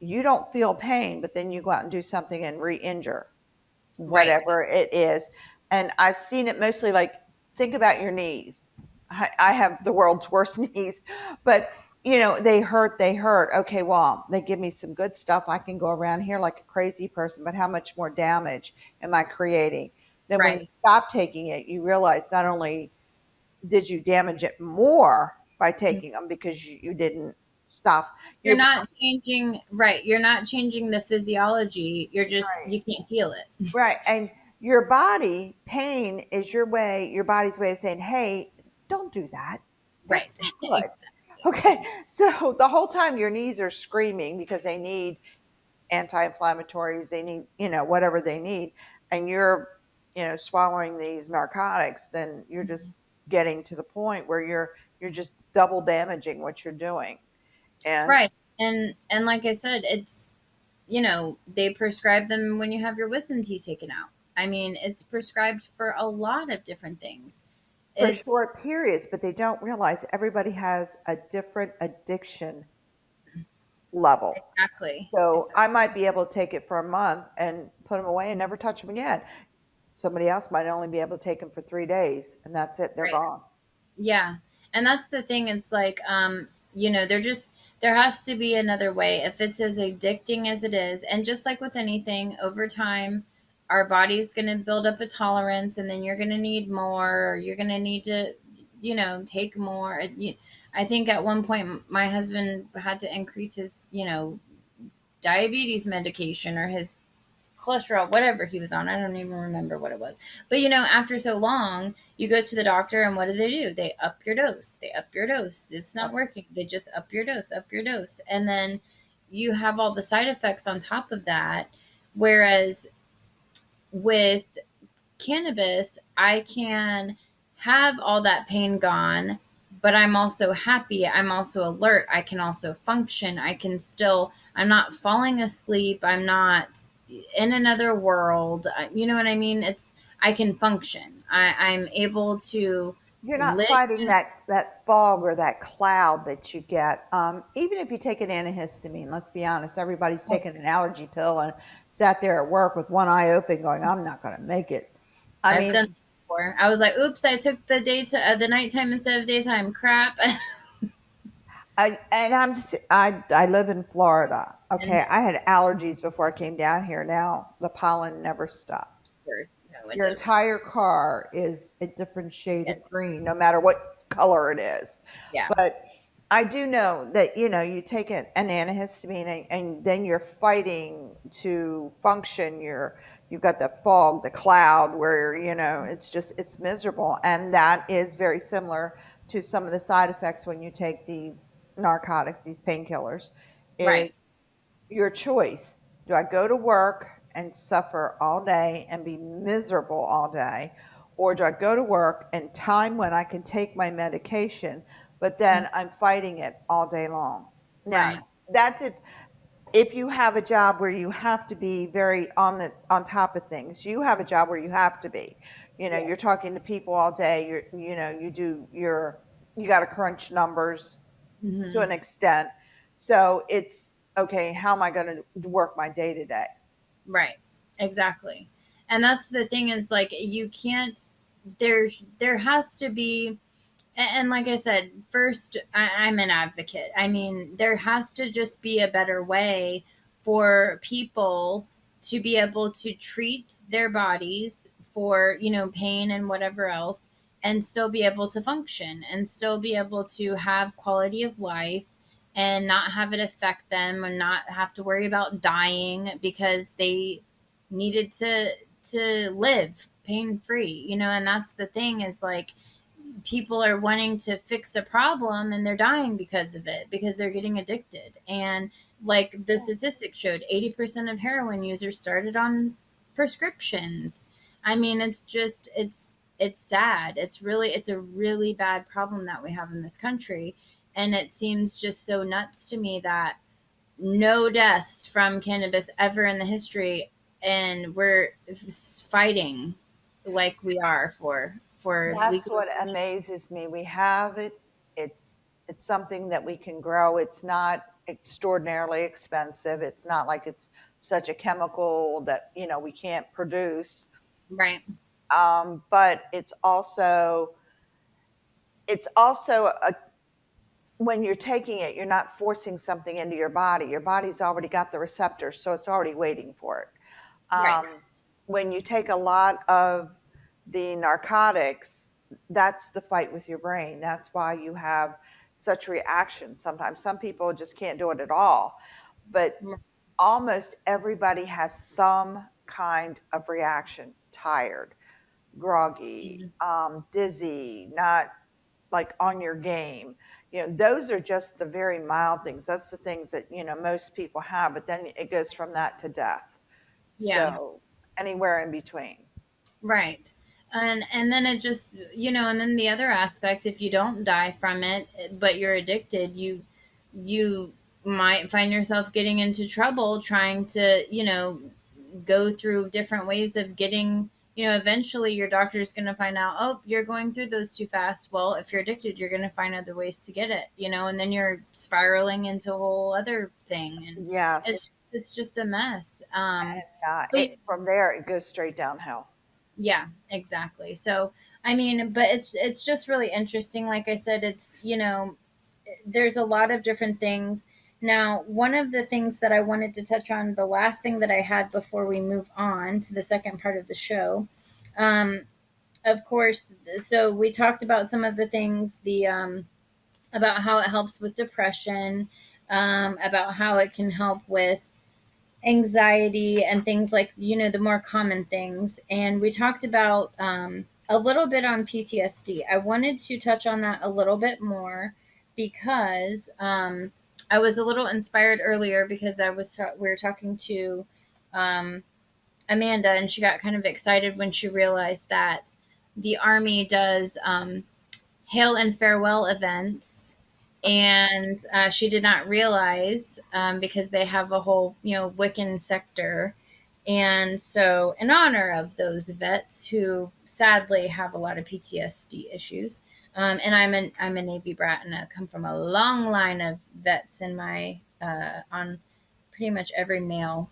you don't feel pain, but then you go out and do something and re-injure right. whatever it is. And I've seen it mostly like think about your knees. I have the world's worst knees, but they hurt, they hurt. Okay, well, they give me some good stuff. I can go around here like a crazy person, but how much more damage am I creating? Then when you Right. stop taking it, you realize not only did you damage it more by taking them because you didn't stop You're your not changing, right. You're not changing the physiology. You can't feel it. right. And your body pain is your body's way of saying, hey, don't do that. Right. That's not good. Okay. So the whole time your knees are screaming because they need anti-inflammatories, they need, whatever they need, and you're, swallowing these narcotics, then you're just getting to the point where you're just double damaging what you're doing. And Right. And like I said, it's they prescribe them when you have your wisdom teeth taken out. I mean, it's prescribed for a lot of different things. For It's short periods, but they don't realize everybody has a different addiction level. exactly, So exactly I might be able to take it for a month and put them away and never touch them again. Somebody else might only be able to take them for 3 days and that's it, they're right. gone. Yeah. And that's the thing. It's like, there has to be another way. If it's as addicting as it is, and just like with anything, over time, our body's going to build up a tolerance, and then you're going to need more, or you're going to need to, take more. I think at one point, my husband had to increase his, diabetes medication or his cholesterol, whatever he was on. I don't even remember what it was. But after so long, you go to the doctor, and what do? They up your dose. They up your dose. It's not working. They just up your dose, up your dose. And then you have all the side effects on top of that. Whereas with cannabis, I can have all that pain gone, but I'm also happy. I'm also alert. I can also function. I'm not falling asleep. I'm not in another world. You know what I mean? I can function. I'm able to You're not live. fighting that fog or that cloud that you get. Even if you take an antihistamine, let's be honest, everybody's taking an allergy pill and sat there at work with one eye open going, I'm not going to make it. I I've mean, done that before. I was like, oops, I took the nighttime instead of daytime. Crap. I live in Florida. And Okay, I had allergies before I came down here. Now the pollen never stops. no, it Your doesn't. entire car is a different shade of green, no matter what color it is. Yeah. But I do know that you take an antihistamine and then you're fighting to function. You've got the fog, the cloud, where it's miserable, and that is very similar to some of the side effects when you take these narcotics, these painkillers. Is Right. your choice. Do I go to work and suffer all day and be miserable all day? Or do I go to work and time when I can take my medication, but then I'm fighting it all day long? Now, Right. that's it. If you have a job where you have to be very on top of things, you have a job where you have to be. You're Yes. talking to people all day. You got to crunch numbers to Hmm. an extent. So it's okay, how am I going to work my day to day? Right. Exactly. And that's the thing is like you can't. There has to be, and like I said, first I'm an advocate. I mean, there has to just be a better way for people to be able to treat their bodies for pain and whatever else, and still be able to function and still be able to have quality of life and not have it affect them and not have to worry about dying because they needed to live pain free, and that's the thing is like people are wanting to fix a problem and they're dying because of it because they're getting addicted. And like the statistics showed, 80% of heroin users started on prescriptions. I mean, it's sad. It's a really bad problem that we have in this country. And it seems just so nuts to me that no deaths from cannabis ever in the history, and we're fighting like we are for That's what legalization. amazes me. We have it. It's something that we can grow. It's not extraordinarily expensive. It's not like it's such a chemical that we can't produce. Right. But it's also a when you're taking it, you're not forcing something into your body. Your body's already got the receptors, so it's already waiting for it. Right. When you take a lot of the narcotics, that's the fight with your brain. That's why you have such reaction sometimes. Some people just can't do it at all, but almost everybody has some kind of reaction: tired, groggy, Mhm. dizzy, not like on your game. Those are just the very mild things. That's the things that most people have, but then it goes from that to death. Yeah. So anywhere in between. Right. And then it just, and then the other aspect, if you don't die from it, but you're addicted, you might find yourself getting into trouble trying to, go through different ways of getting, eventually your doctor is going to find out, oh, you're going through those too fast. Well, if you're addicted, you're going to find other ways to get it, and then you're spiraling into a whole other thing. And Yes. it's just a mess. But From there, it goes straight downhill. yeah, exactly. So, I mean, but it's just really interesting. Like I said, it's, there's a lot of different things. Now, one of the things that I wanted to touch on, the last thing that I had before we move on to the second part of the show, um, of course, so we talked about some of the things, about how it helps with depression, about how it can help with anxiety and things like, the more common things. And we talked about a little bit on PTSD. I wanted to touch on that a little bit more because I was a little inspired earlier because we were talking to um, Amanda, and she got kind of excited when she realized that the Army does hail and farewell events, and she did not realize, because they have a whole Wiccan sector, and so in honor of those vets who sadly have a lot of PTSD issues, and I'm a Navy brat, and I come from a long line of vets in my on pretty much every male,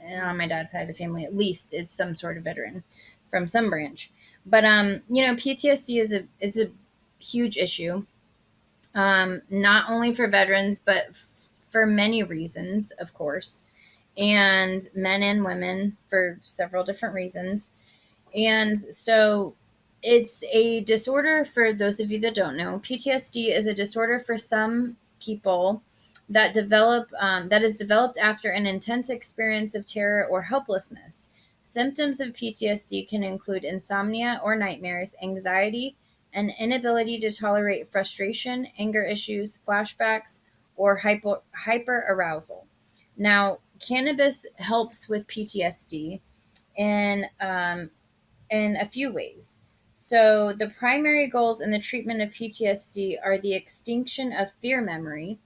and on my dad's side of the family at least is some sort of veteran from some branch. But PTSD is a huge issue, not only for veterans, but for many reasons, of course, and men and women for several different reasons. And so it's a disorder, for those of you that don't know. PTSD is a disorder for some people that is developed after an intense experience of terror or helplessness. Symptoms of PTSD can include insomnia or nightmares, anxiety, an inability to tolerate frustration, anger issues, flashbacks, or hyper arousal. Now, cannabis helps with PTSD in in a few ways. So, the primary goals in the treatment of PTSD are the extinction of fear memory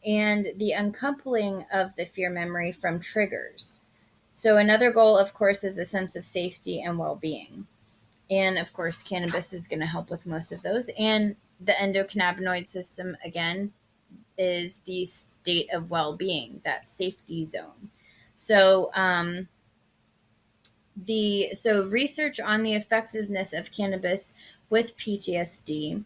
and the uncoupling of the fear memory from triggers. So, another goal, of course, is a sense of safety and well being. And of course, cannabis is going to help with most of those. And the endocannabinoid system, again, is the state of well being, that safety zone. So, research on the effectiveness of cannabis with PTSD,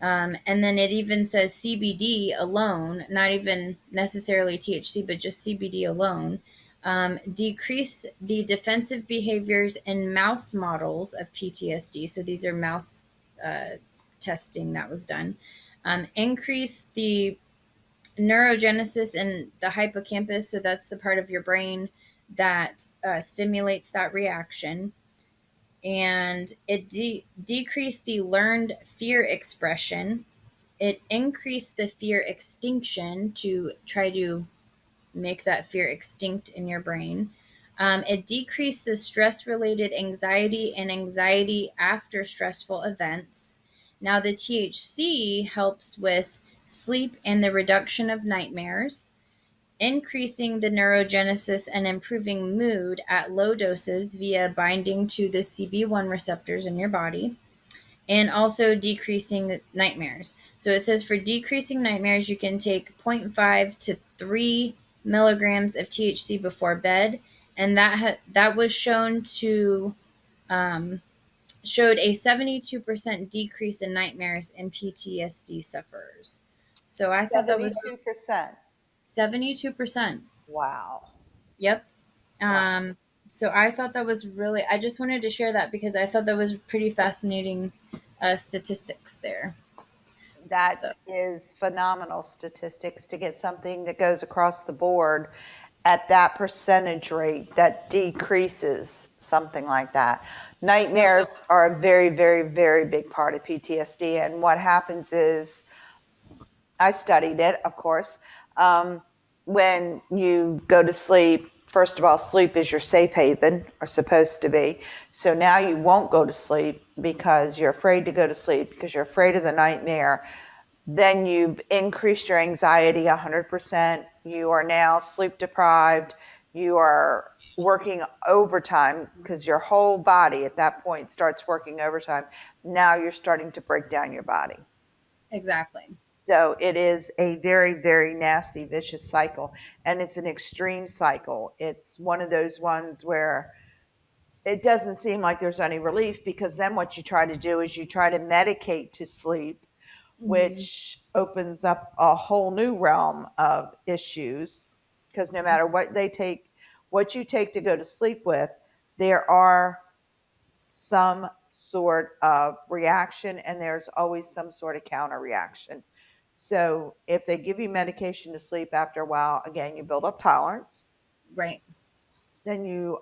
and then it even says CBD alone, not even necessarily THC, but just CBD alone, decrease the defensive behaviors in mouse models of PTSD. So these are mouse testing that was done. Increase the neurogenesis in the hippocampus, so that's the part of your brain that stimulates that reaction, and it decreased the learned fear expression. It increased the fear extinction to try to make that fear extinct in your brain. It decreased the stress related anxiety and anxiety after stressful events. Now, the THC helps with sleep and the reduction of nightmares, increasing the neurogenesis and improving mood at low doses via binding to the Cb1 receptors in your body, and also decreasing nightmares. So it says for decreasing nightmares, you can take zero point 0.5 to 3 milligrams of THC before bed, and that was shown to showed a 72% decrease in nightmares in PTSD sufferers. So I thought that was 72%. 72%. Wow. Yep. Wow. So I thought that was really, I just wanted to share that because I thought that was pretty fascinating statistics there. That So, is phenomenal statistics to get something that goes across the board at that percentage rate that decreases something like that. Nightmares are a very, very, very big part of PTSD. And what happens is, I studied it, of course. When you go to sleep, first of all, sleep is your safe haven, or supposed to be. So now you won't go to sleep because you're afraid to go to sleep, because you're afraid of the nightmare. Then you've increased your anxiety 100%. You are now sleep deprived. You are working overtime because your whole body at that point starts working overtime. Now you're starting to break down your body. Exactly. So it is a very, very nasty, vicious cycle. And it's an extreme cycle. It's one of those ones where it doesn't seem like there's any relief, because then what you try to do is you try to medicate to sleep, Mhm. which opens up a whole new realm of issues. Because no matter what they take, what you take to go to sleep with, there are some sort of reaction, and there's always some sort of counter reaction. So if they give you medication to sleep, after a while, again, you build up tolerance. Right. Then you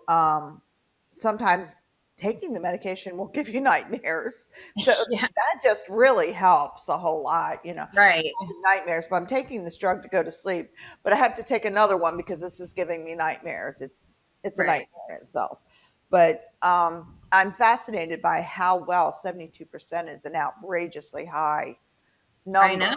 sometimes taking the medication will give you nightmares. So Yeah. that just really helps a whole lot, you know. Right. Nightmares, but I'm taking this drug to go to sleep, but I have to take another one because this is giving me nightmares. It's a Right. nightmare itself. But I'm fascinated by how well 72% is an outrageously high I number. know.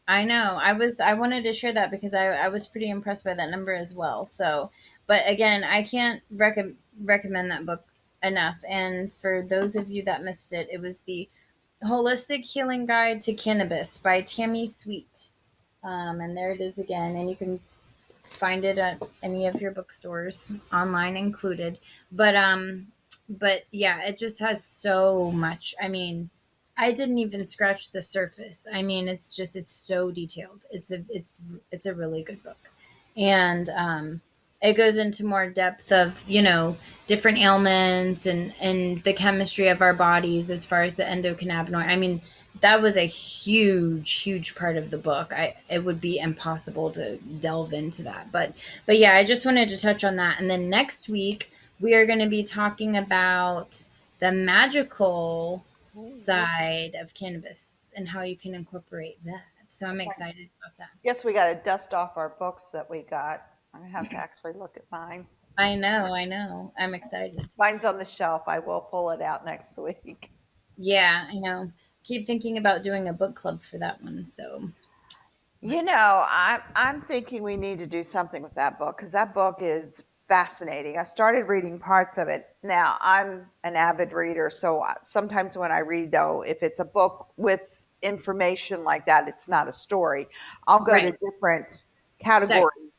I know. I wanted to share that because I was pretty impressed by that number as well. So, but again, I can't recommend that book enough. And for those of you that missed it, it was the Holistic Healing Guide to Cannabis by Tammy Sweet. And there it is again. And you can find it at any of your bookstores, online included. But yeah, it just has so much. I mean, I didn't even scratch the surface. I mean, it's so detailed. It's a really good book. And it goes into more depth of, different ailments and the chemistry of our bodies as far as the endocannabinoid. I mean, that was a huge part of the book. It would be impossible to delve into that. But yeah, I just wanted to touch on that. And then next week we are going to be talking about the magical side of cannabis and how you can incorporate that. So I'm excited about that. Guess we got to dust off our books that we got. I have to actually look at mine. I know. I'm excited. Mine's on the shelf. I will pull it out next week. Yeah, I know. Keep thinking about doing a book club for that one. So You let's. know, I'm thinking we need to do something with that book, because that book is fascinating. I started reading parts of it. Now, I'm an avid reader, so sometimes when I read, though, if it's a book with information like that, it's not a story. I'll go to Right. different Sec. categories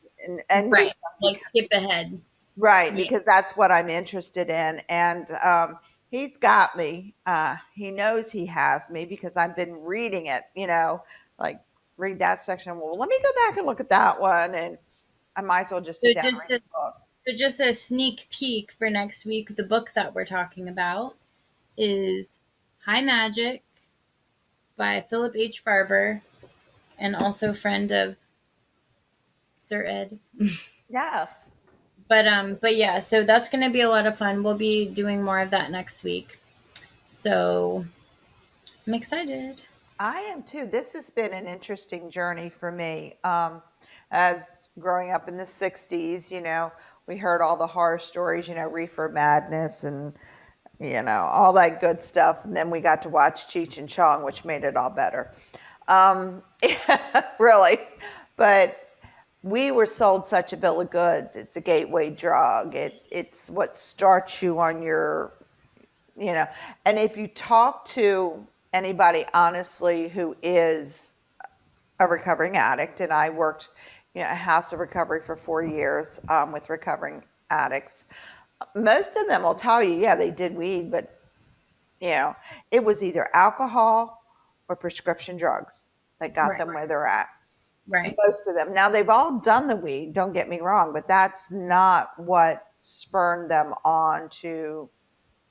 and read Right. them, Like because skip ahead. right, Yeah. because that's what I'm interested in. And he's got me. He knows he has me because I've been reading it, like read that section. Well, let me go back and look at that one. And I might as well just So sit down and just read a, the book. so just a sneak peek for next week. The book that we're talking about is High Magic by Philip H. Farber, and also friend of Sir Ed. Yes, But yeah, so that's going to be a lot of fun. We'll be doing more of that next week. So I'm excited. I am too. This has been an interesting journey for me. As growing up in the 60s, we heard all the horror stories, reefer madness and all that good stuff. And then we got to watch Cheech and Chong, which made it all better. Really. But we were sold such a bill of goods. It's a gateway drug. It's what starts you on your, you know, and if you talk to anybody honestly who is a recovering addict, and I worked, a house of recovery for 4 years with recovering addicts, most of them will tell you, yeah, they did weed, but you know, it was either alcohol or prescription drugs that got Right. them where they're at. Right. Most of them. Now, they've all done the weed, don't get me wrong, but that's not what spurned them on to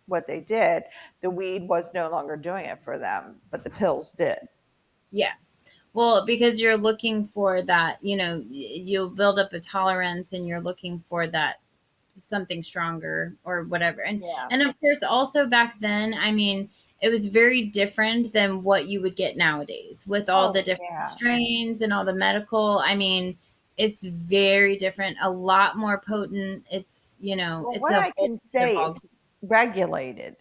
what they did. The weed was no longer doing it for them, but the pills did. Yeah. Well, because you're looking for that, you'll build up a tolerance and you're looking for that something stronger or whatever. And Yeah. and of course also back then, I mean, it was very different than what you would get nowadays with all Oh, the different yeah. strains and all the medical. I mean, it's very different, a lot more potent. Well, It's what a I whole can other say, ball. it's regulated.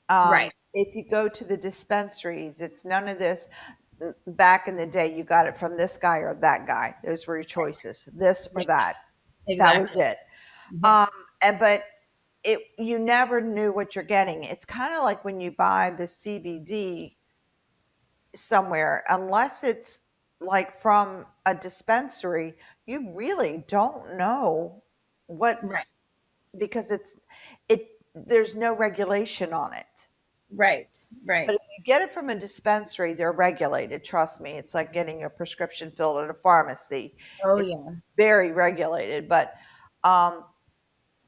Right. If you go to the dispensaries, it's none of this. Back in the day, you got it from this guy or that guy. Those were your choices, this or that. That was Exactly. it. Yeah. Um, but you never knew what you're getting. It's kind of like when you buy the CBD somewhere, unless it's like from a dispensary, you really don't know Right. what's, because it there's no regulation on it. Right. But Right. if you get it from a dispensary, they're regulated. Trust me, it's like getting a prescription filled at a pharmacy. Oh It's yeah. very regulated. But um,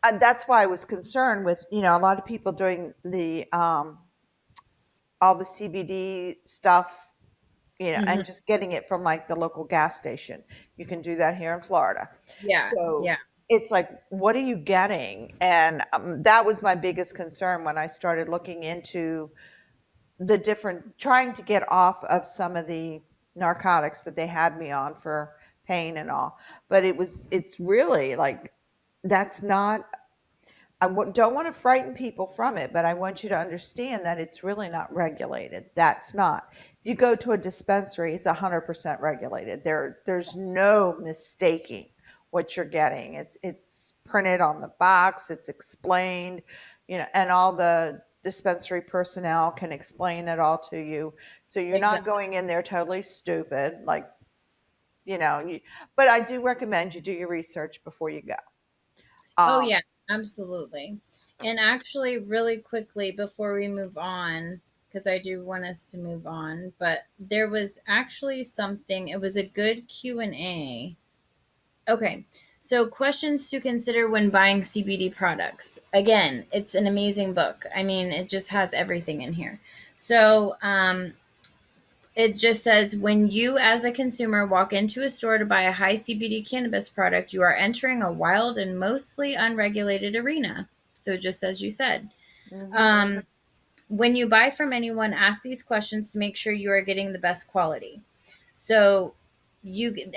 and that's why I was concerned with, a lot of people doing the all the CBD stuff, Hmm. and just getting it from like the local gas station. You can do that here in Florida. Yeah. So Yeah. it's like, what are you getting? And that was my biggest concern when I started looking into the different, trying to get off of some of the narcotics that they had me on for pain and all. But it's really like, that's not, don't want to frighten people from it, but I want you to understand that it's really not regulated. That's not. If you go to a dispensary, it's 100% regulated. There's no mistaking what you're getting. It's printed on the box. It's explained, and all the dispensary personnel can explain it all to you. So you're not Exactly. going in there totally stupid, like, you know. But I do recommend you do your research before you go. Oh Um, yeah, absolutely. And actually, really quickly before we move on, because I do want us to move on, but there was actually something. It was a good Q&A. Okay. So, questions to consider when buying CBD products. Again, it's an amazing book. I mean, it just has everything in here. So, it just says when you, as a consumer, walk into a store to buy a high CBD cannabis product, you are entering a wild and mostly unregulated arena. So, just as you said, mhm. um, when you buy from anyone, ask these questions to make sure you are getting the best quality. So,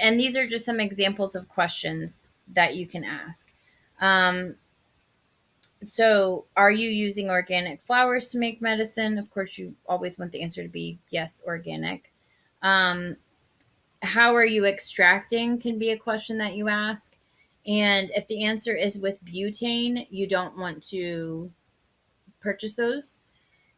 and these are just some examples of questions that you can ask. Um, so, are you using organic flowers to make medicine? Of course, you always want the answer to be yes, organic. Um, how are you extracting can be a question that you ask. And if the answer is with butane, you don't want to purchase those.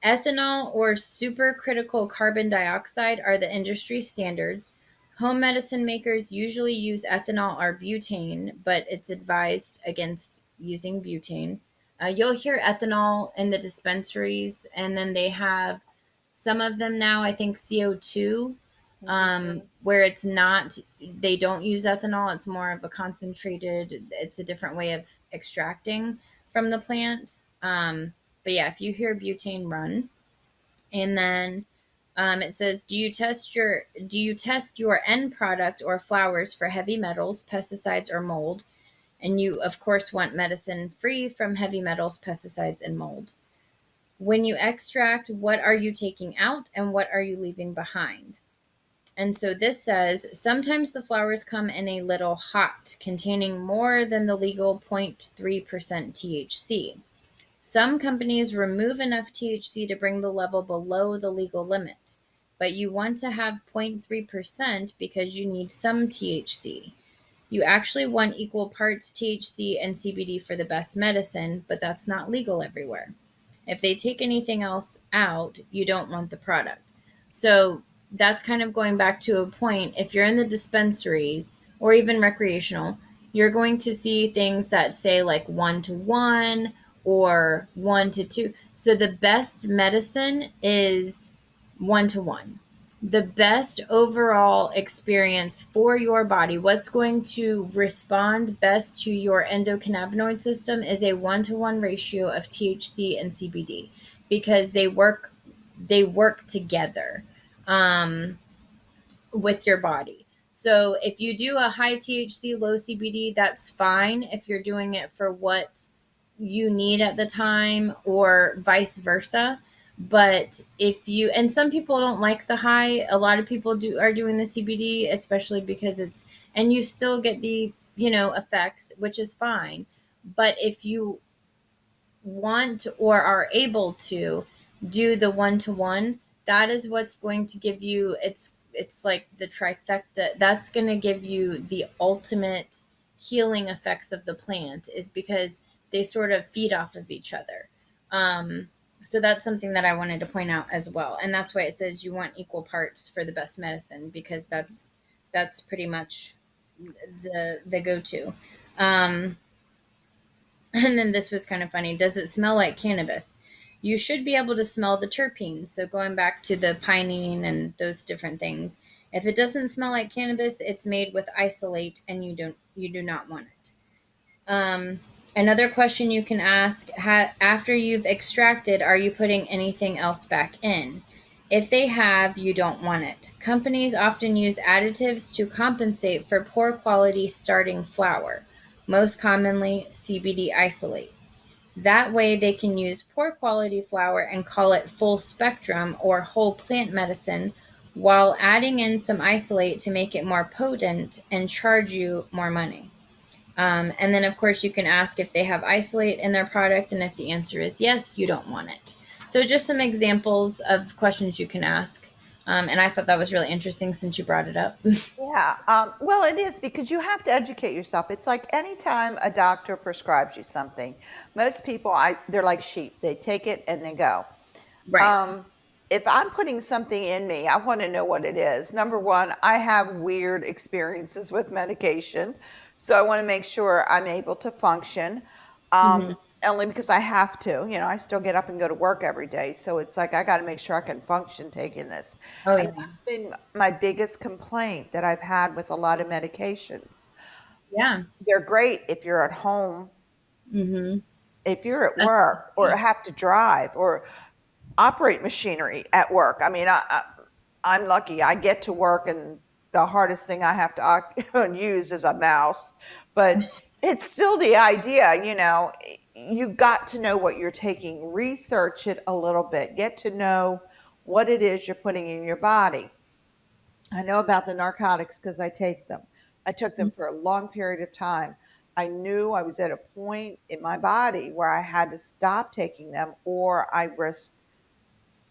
Ethanol or supercritical carbon dioxide are the industry standards. Home medicine makers usually use ethanol or butane, but it's advised against using butane. You'll hear ethanol in the dispensaries, and then they have some of them now, I think CO2, Mhm. where it's not, they don't use ethanol. It's more of a concentrated, it's a different way of extracting from the plant. But yeah, if you hear butane, run. And then it says, do you test your end product or flowers for heavy metals, pesticides, or mold? And you, of course, want medicine free from heavy metals, pesticides, and mold. When you extract, what are you taking out and what are you leaving behind? And so this says sometimes the flowers come in a little hot, containing more than the legal 0.3% THC. Some companies remove enough THC to bring the level below the legal limit, but you want to have 0.3% because you need some THC. You actually want equal parts THC and CBD for the best medicine, but that's not legal everywhere. If they take anything else out, you don't want the product. So that's kind of going back to a point. If you're in the dispensaries or even recreational, you're going to see things that say like 1 to 1 or 1 to 2. So the best medicine is 1 to 1. The best overall experience for your body, what's going to respond best to your endocannabinoid system, is a 1 to 1 ratio of THC and CBD because they work together um, with your body. So if you do a high THC, low CBD, that's fine if you're doing it for what you need at the time or vice versa. But if you, and some people don't like the high, a lot of people are doing the CBD, especially because and you still get the, effects, which is fine. But if you want or are able to do the 1 to 1, that is what's going to give you, it's like the trifecta. That's going to give you the ultimate healing effects of the plant, is because they sort of feed off of each other. So that's something that I wanted to point out as well. And that's why it says you want equal parts for the best medicine, because that's pretty much the go-to. Um, and then this was kind of funny. Does it smell like cannabis? You should be able to smell the terpenes. So going back to the pinene and those different things, if it doesn't smell like cannabis, it's made with isolate, and you do not want it. Another question you can ask, after you've extracted, are you putting anything else back in? If they have, you don't want it. Companies often use additives to compensate for poor quality starting flower, most commonly CBD isolate. That way, they can use poor quality flower and call it full spectrum or whole plant medicine, while adding in some isolate to make it more potent and charge you more money. And then, of course, you can ask if they have isolate in their product, and if the answer is yes, you don't want it. So just some examples of questions you can ask. And I thought that was really interesting since you brought it up. Yeah, well, it is because you have to educate yourself. It's like anytime a doctor prescribes you something, most people, they're like sheep. They take it and they go. Right. If I'm putting something in me, I want to know what it is. Number one, I have weird experiences with medication, so I want to make sure I'm able to function. Mm-hmm. Only because I have to. I still get up and go to work every day, so it's like I got to make sure I can function taking this. Oh, And yeah. that's been my biggest complaint that I've had with a lot of medications. Yeah. They're great if you're at home, Mm-hmm. if you're at That's work, or okay. have to drive, or operate machinery at work. I mean, I'm lucky. I get to work, and the hardest thing I have to use is a mouse. But it's still the idea, you've got to know what you're taking, research it a little bit, get to know what it is you're putting in your body. I know about the narcotics because I take them. I took them for a long period of time. I knew I was at a point in my body where I had to stop taking them, or I risked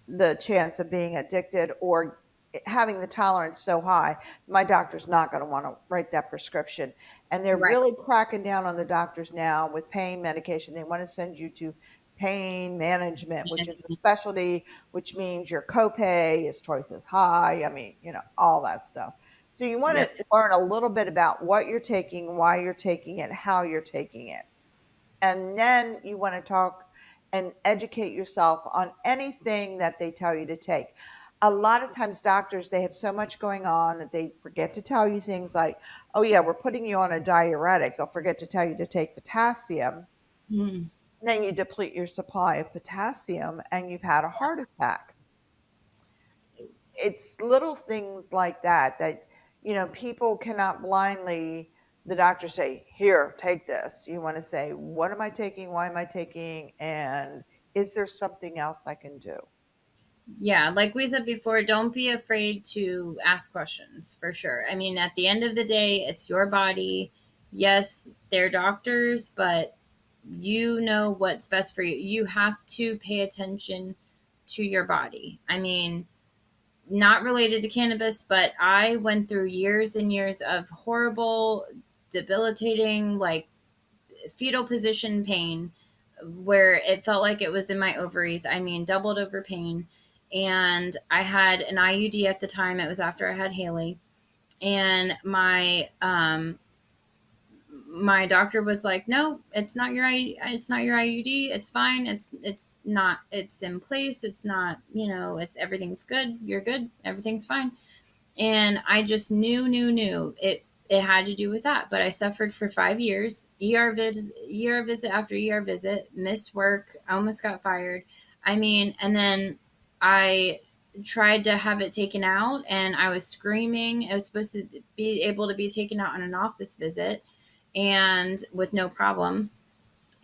the chance of being addicted or having the tolerance so high. My doctor's not going to want to write that prescription. And they're Right. really cracking down on the doctors now with pain medication. They want to send you to pain management, which is a specialty, which means your copay is twice as high. I mean, all that stuff. So you want to Yep. learn a little bit about what you're taking, why you're taking it, how you're taking it. And then you want to talk and educate yourself on anything that they tell you to take. A lot of times doctors, they have so much going on that they forget to tell you things like, oh yeah, we're putting you on a diuretic. They'll forget to tell you to take potassium. Mm. Then you deplete your supply of potassium and you've had a heart attack. It's little things like that people cannot blindly, the doctor say, here, take this. You want to say, what am I taking, why am I taking, and is there something else I can do? Yeah, like we said before, don't be afraid to ask questions, for sure. I mean, at the end of the day, it's your body. Yes, they're doctors, but you know what's best for you. You have to pay attention to your body. I mean, not related to cannabis, but I went through years and years of horrible, debilitating, like fetal position pain where it felt like it was in my ovaries. I mean, doubled over pain. And I had an IUD at the time. It was after I had Haley. And my doctor was like, "No, it's not your IUD. It's fine. It's not. It's in place. It's not. It's everything's good. You're good. Everything's fine." And I just knew it had to do with that. But I suffered for 5 years, ER visit after ER visit, missed work, almost got fired. I mean, and then I tried to have it taken out, and I was screaming. It was supposed to be able to be taken out on an office visit, and with no problem.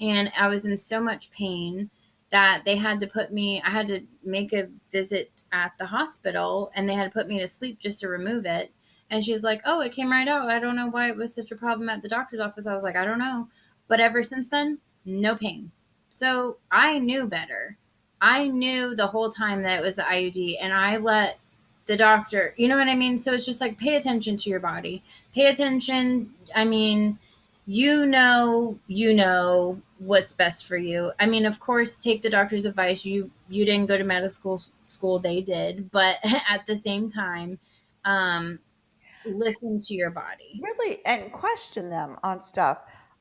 And I was in so much pain that they had to I had to make a visit at the hospital, and they had to put me to sleep just to remove it. And she's like, "Oh, it came right out. I don't know why it was such a problem at the doctor's office." I was like, "I don't know." But ever since then, no pain. So I knew better. I knew the whole time that it was the IUD, and I let the doctor, you know what I mean? So it's just like, pay attention to your body. Pay attention. I mean, you know what's best for you. I mean, of course, take the doctor's advice. You didn't go to medical school, they did, but at the same time, um, listen to your body. Really, and question them on stuff.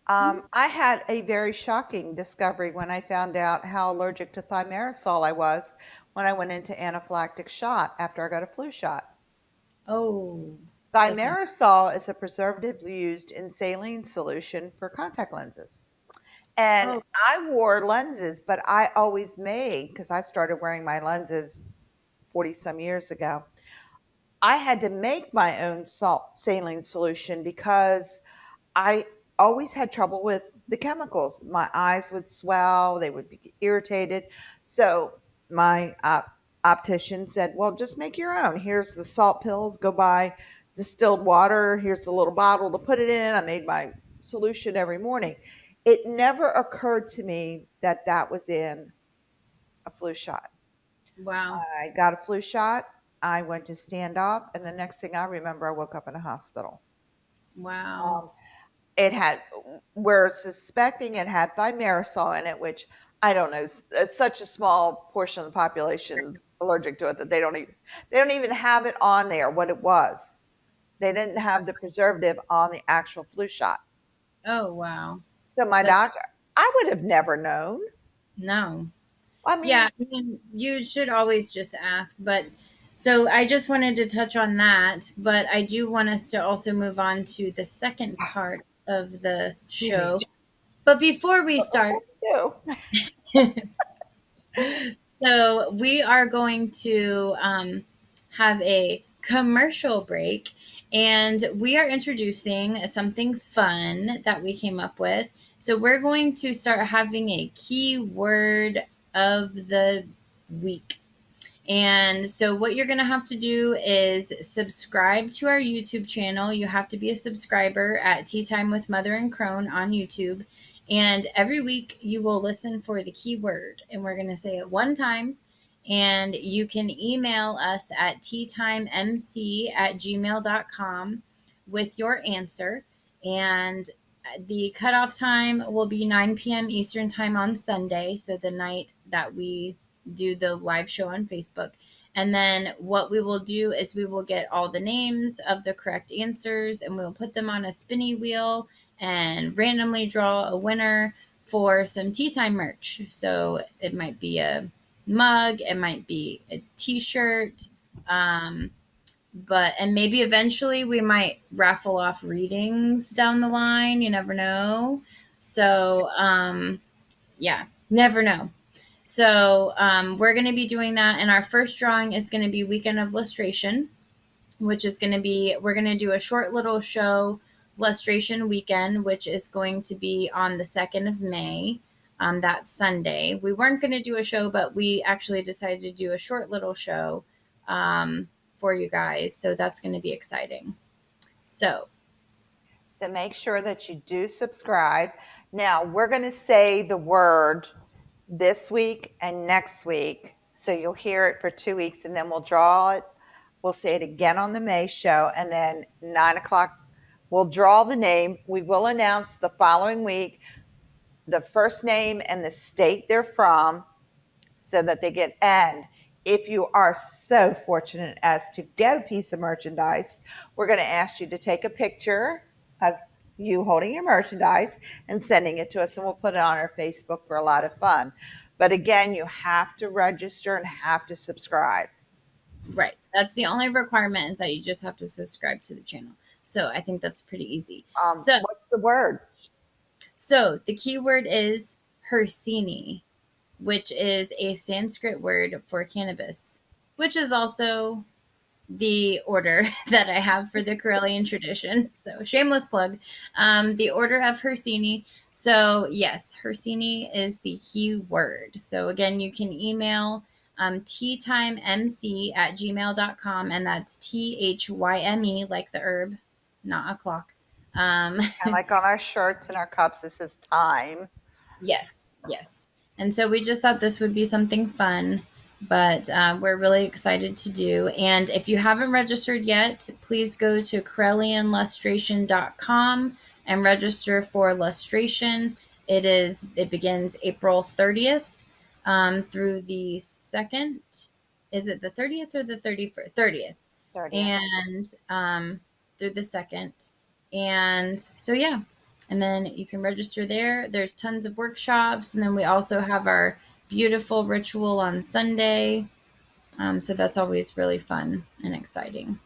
I had a very shocking discovery when I found out how allergic to thimerosal I was when I went into anaphylactic shock after I got a flu shot. Oh, that's not. Thimerosal is a preservative used in saline solution for contact lenses. And Oh, I wore lenses, but I always made, because I started wearing my lenses 40 some years ago, I had to make my own salt saline solution because I always had trouble with the chemicals. My eyes would swell, they would be irritated. So my optician said, "Well, just make your own. Here's the salt pills. Go buy distilled water. Here's a little bottle to put it in." I made my solution every morning. It never occurred to me that that was in a flu shot. wow, I got a flu shot. I went to stand up, and the next thing I remember, I woke up in a hospital. wow. Um, it had we're suspecting it had thimerosal in it, which I don't know. Such a small portion of the population allergic to it that they don't even have it on there what it was. They didn't have the preservative on the actual flu shot. Oh, wow. So my That's doctor, I would have never known. no. I Yeah, mean, I mean, you should always just ask. But so I just wanted to touch on that, but I do want us to also move on to the second part of the do we? show. But before we But before start, we do, so we are going to have a commercial break, and we are introducing something fun that we came up with. So we're going to start having a keyword of the week. And so, what you're going to have to do is subscribe to our YouTube channel. You have to be a subscriber at Tea Time with Mother and Crone on YouTube. And every week, you will listen for the keyword. And we're going to say it one time. And you can email us at teatimemc@gmail.com with your answer. And the cutoff time will be 9 p.m. Eastern Time on Sunday. So, the night that we do the live show on Facebook. And then what we will do is we will get all the names of the correct answers and we'll put them on a spinny wheel and randomly draw a winner for some tea time merch. So it might be a mug, it might be a t-shirt, but and maybe eventually we might raffle off readings down the line. You never know. So yeah, never know. So we're going to be doing that. And our first drawing is going to be Weekend of Lustration, which is going to be, we're going to do a short little show, Lustration Weekend, which is going to be on the 2nd of May. That Sunday. We weren't going to do a show, but we actually decided to do a short little show for you guys. So that's going to be exciting. So, so make sure that you do subscribe. Now we're going to say the word this week and next week. So you'll hear it for 2 weeks and then we'll draw it. We'll say it again on the May show. And then 9 o'clock, we'll draw the name. We will announce the following week the first name and the state they're from so that they get. And if you are so fortunate as to get a piece of merchandise, we're going to ask you to take a picture of you holding your merchandise and sending it to us, and we'll put it on our Facebook for a lot of fun. But again, you have to register and have to subscribe. right. That's the only requirement is that you just have to subscribe to the channel. So I think that's pretty easy. So, What's the word? so the keyword is Hercini, which is a Sanskrit word for cannabis, which is also the order that I have for the Karelian tradition. So shameless plug. The order of Hercini. So yes, Hercini is the key word. So again, you can email teatimemc@gmail.com, and that's THYME, like the herb, not a clock. Um, And like on our shirts and our cups, this is Thyme. yes, yes. And so we just thought this would be something fun, but we're really excited to do. And if you haven't registered yet, please go to CarelianLustration.com and register for lustration. It begins April 30th through the 2nd. Is it the 30th or the 31st? 30th. 30th. And through the 2nd. And so, yeah. And then you can register there. There's tons of workshops. And then we also have our beautiful ritual on Sunday. So that's always really fun and exciting.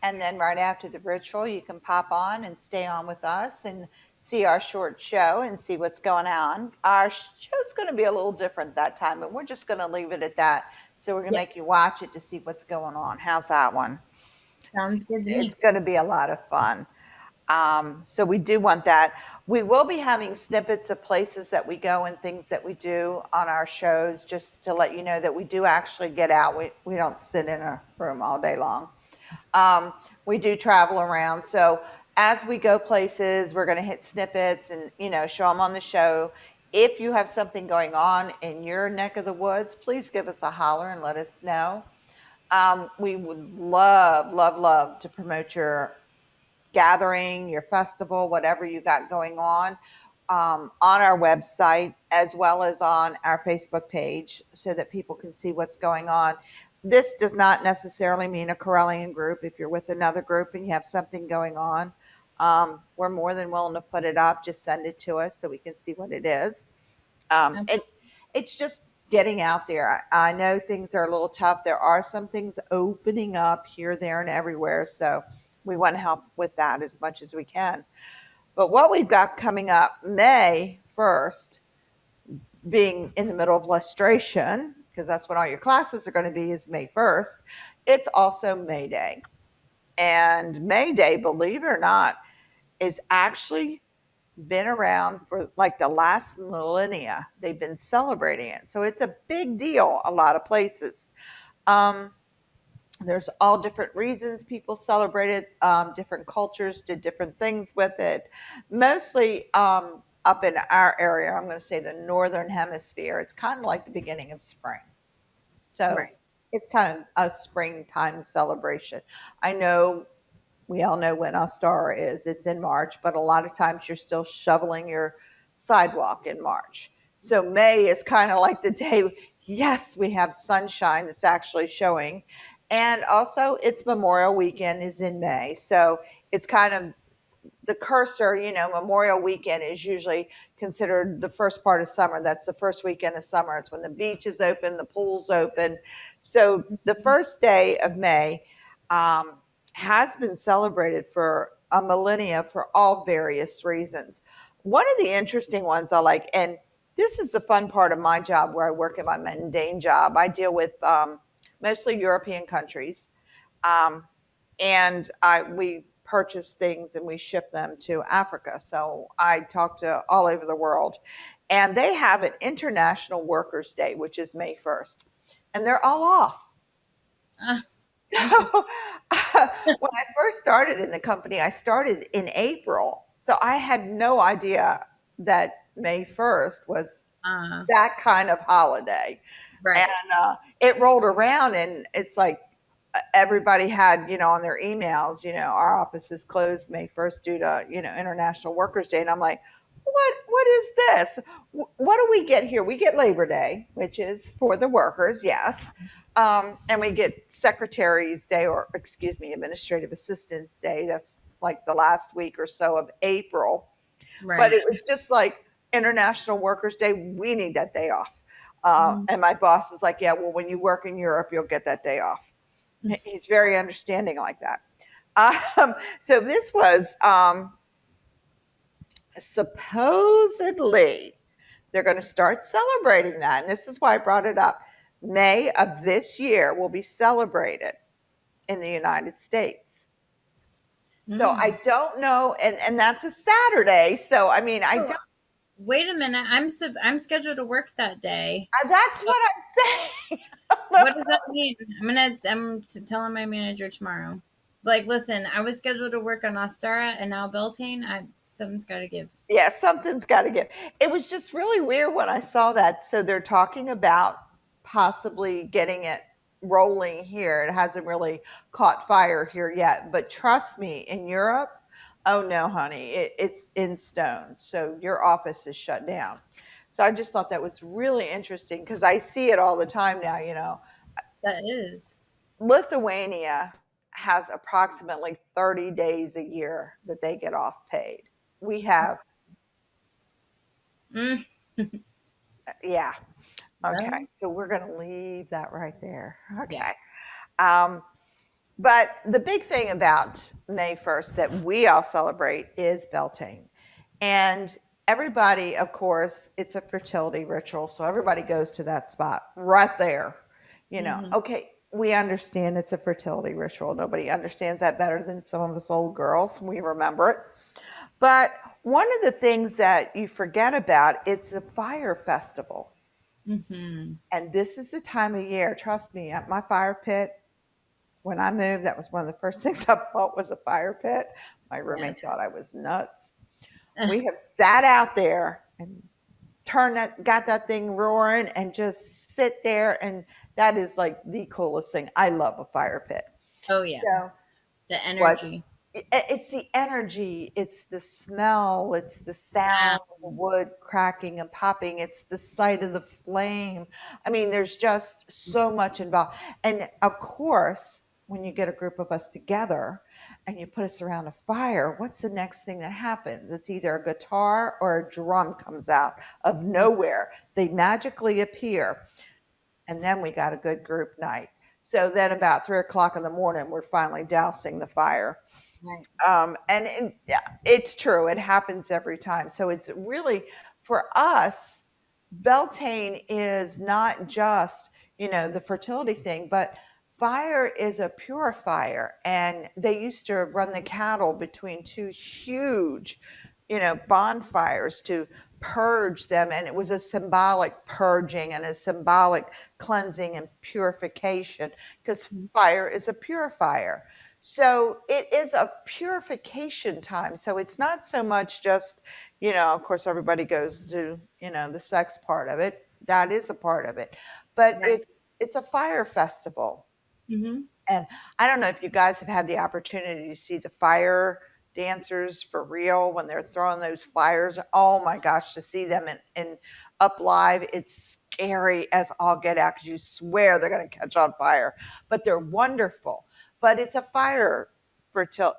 And then right after the ritual, you can pop on and stay on with us and see our short show and see what's going on. Our show's going to be a little different that time, but we're just going to leave it at that. So we're going to Yep. make you watch it to see what's going on. How's that one? Sounds good to It's me. going to be a lot of fun. So we do want that. We will be having snippets of places that we go and things that we do on our shows, just to let you know that we do actually get out. We don't sit in a room all day long. We do travel around. So as we go places, we're going to hit snippets and, show them on the show. If you have something going on in your neck of the woods, please give us a holler and let us know. We would love, love, love to promote your gathering, your festival, whatever you got going on our website as well as on our Facebook page so that people can see what's going on. This does not necessarily mean a Corellian group. If you're with another group and you have something going on, we're more than willing to put it up. Just send it to us so we can see what it is. It's just getting out there. I know things are a little tough. There are some things opening up here, there, and everywhere. So we want to help with that as much as we can. But what we've got coming up May 1st, being in the middle of lustration, because that's when all your classes are going to be, is May 1st. It's also May Day. And May Day, believe it or not, is actually been around for like the last millennia. They've been celebrating it. So it's a big deal, a lot of places. Um, there's all different reasons people celebrate it. Different cultures did different things with it. Mostly up in our area, I'm going to say the northern hemisphere, it's kind of like the beginning of spring. So Right. it's kind of a springtime celebration. I know we all know when Ostara is. It's in March, but a lot of times you're still shoveling your sidewalk in March. So May is kind of like the day, yes, we have sunshine that's actually showing. And also, it's Memorial Weekend is in May. So it's kind of the cursor, Memorial Weekend is usually considered the first part of summer. That's the first weekend of summer. It's when the beach is open, the pool's open. So the first day of May has been celebrated for a millennia for all various reasons. One of the interesting ones I like, and this is the fun part of my job where I work in my mundane job, I deal with mostly European countries. Um, and we purchase things and we ship them to Africa. So I talk to all over the world. And they have an International Workers' Day, which is May 1st. And they're all off. Ah, So interesting. when I first started in the company, I started in April. So I had no idea that May 1st was Uh, that kind of holiday. And right. it rolled around, and it's like everybody had, on their emails, our office is closed May 1st due to, International Workers' Day. And I'm like, what is this? What do we get here? We get Labor Day, which is for the workers, yes. And we get Secretary's Day, or excuse me, Administrative Assistants Day. That's like the last week or so of April. But Right. it was just like International Workers' Day. We need that day off. Mm. And my boss is like, yeah, well, when you work in Europe, you'll get that day off. He's very understanding like that. So this was supposedly they're going to start celebrating that. And this is why I brought it up. May of this year will be celebrated in the United States. So Mm. I don't know. And that's a Saturday. So, I mean, I Oh, don't, wait a minute. I'm scheduled to work that day. that's So what I'm saying. what does that mean? I'm telling my manager tomorrow. Like, listen, I was scheduled to work on Ostara and now Beltane. Something's got to give. Yeah, something's got to give. It was just really weird when I saw that. So they're talking about possibly getting it rolling here. It hasn't really caught fire here yet. But trust me, in Europe, Oh no, honey, it's in stone. So your office is shut down. So I just thought that was really interesting because I see it all the time now. That is. Lithuania has approximately 30 days a year that they get off paid. We have, Mm, yeah. Okay. well, So we're going to leave that right there. yeah. Okay. Um, but the big thing about May 1st that we all celebrate is Beltane. And everybody, of course, it's a fertility ritual. So everybody goes to that spot right there. Hmm. Okay, we understand it's a fertility ritual. Nobody understands that better than some of us old girls. We remember it. But one of the things that you forget about, it's a fire festival. Hmm. And this is the time of year, trust me, at my fire pit, when I moved, that was one of the first things I bought was a fire pit. My Yeah. roommate thought I was nuts. We have sat out there and got that thing roaring and just sit there. And that is like the coolest thing. I love a fire pit. Oh, yeah. So The what energy. it's the energy, it's the smell, it's the sound of the Wow. wood cracking and popping, it's the sight of the flame. I mean, there's just so much involved. And of course, when you get a group of us together and you put us around a fire, what's the next thing that happens? It's either a guitar or a drum comes out of nowhere. They magically appear. And then we got a good group night. So then about 3 o'clock in the morning, we're finally dousing the fire. Right. Yeah, it's true. It happens every time. So it's really for us, Beltane is not just, the fertility thing, but fire is a purifier. And they used to run the cattle between two huge, bonfires to purge them. And it was a symbolic purging and a symbolic cleansing and purification because fire is a purifier. So it is a purification time. So it's not so much just, of course, everybody goes to, the sex part of it. That is a part of it. But Right. it's a fire festival. Hmm. And I don't know if you guys have had the opportunity to see the fire dancers for real when they're throwing those fires. Oh my gosh, to see them in up live, it's scary as all get out because you swear they're going to catch on fire. But they're wonderful. But it's a fire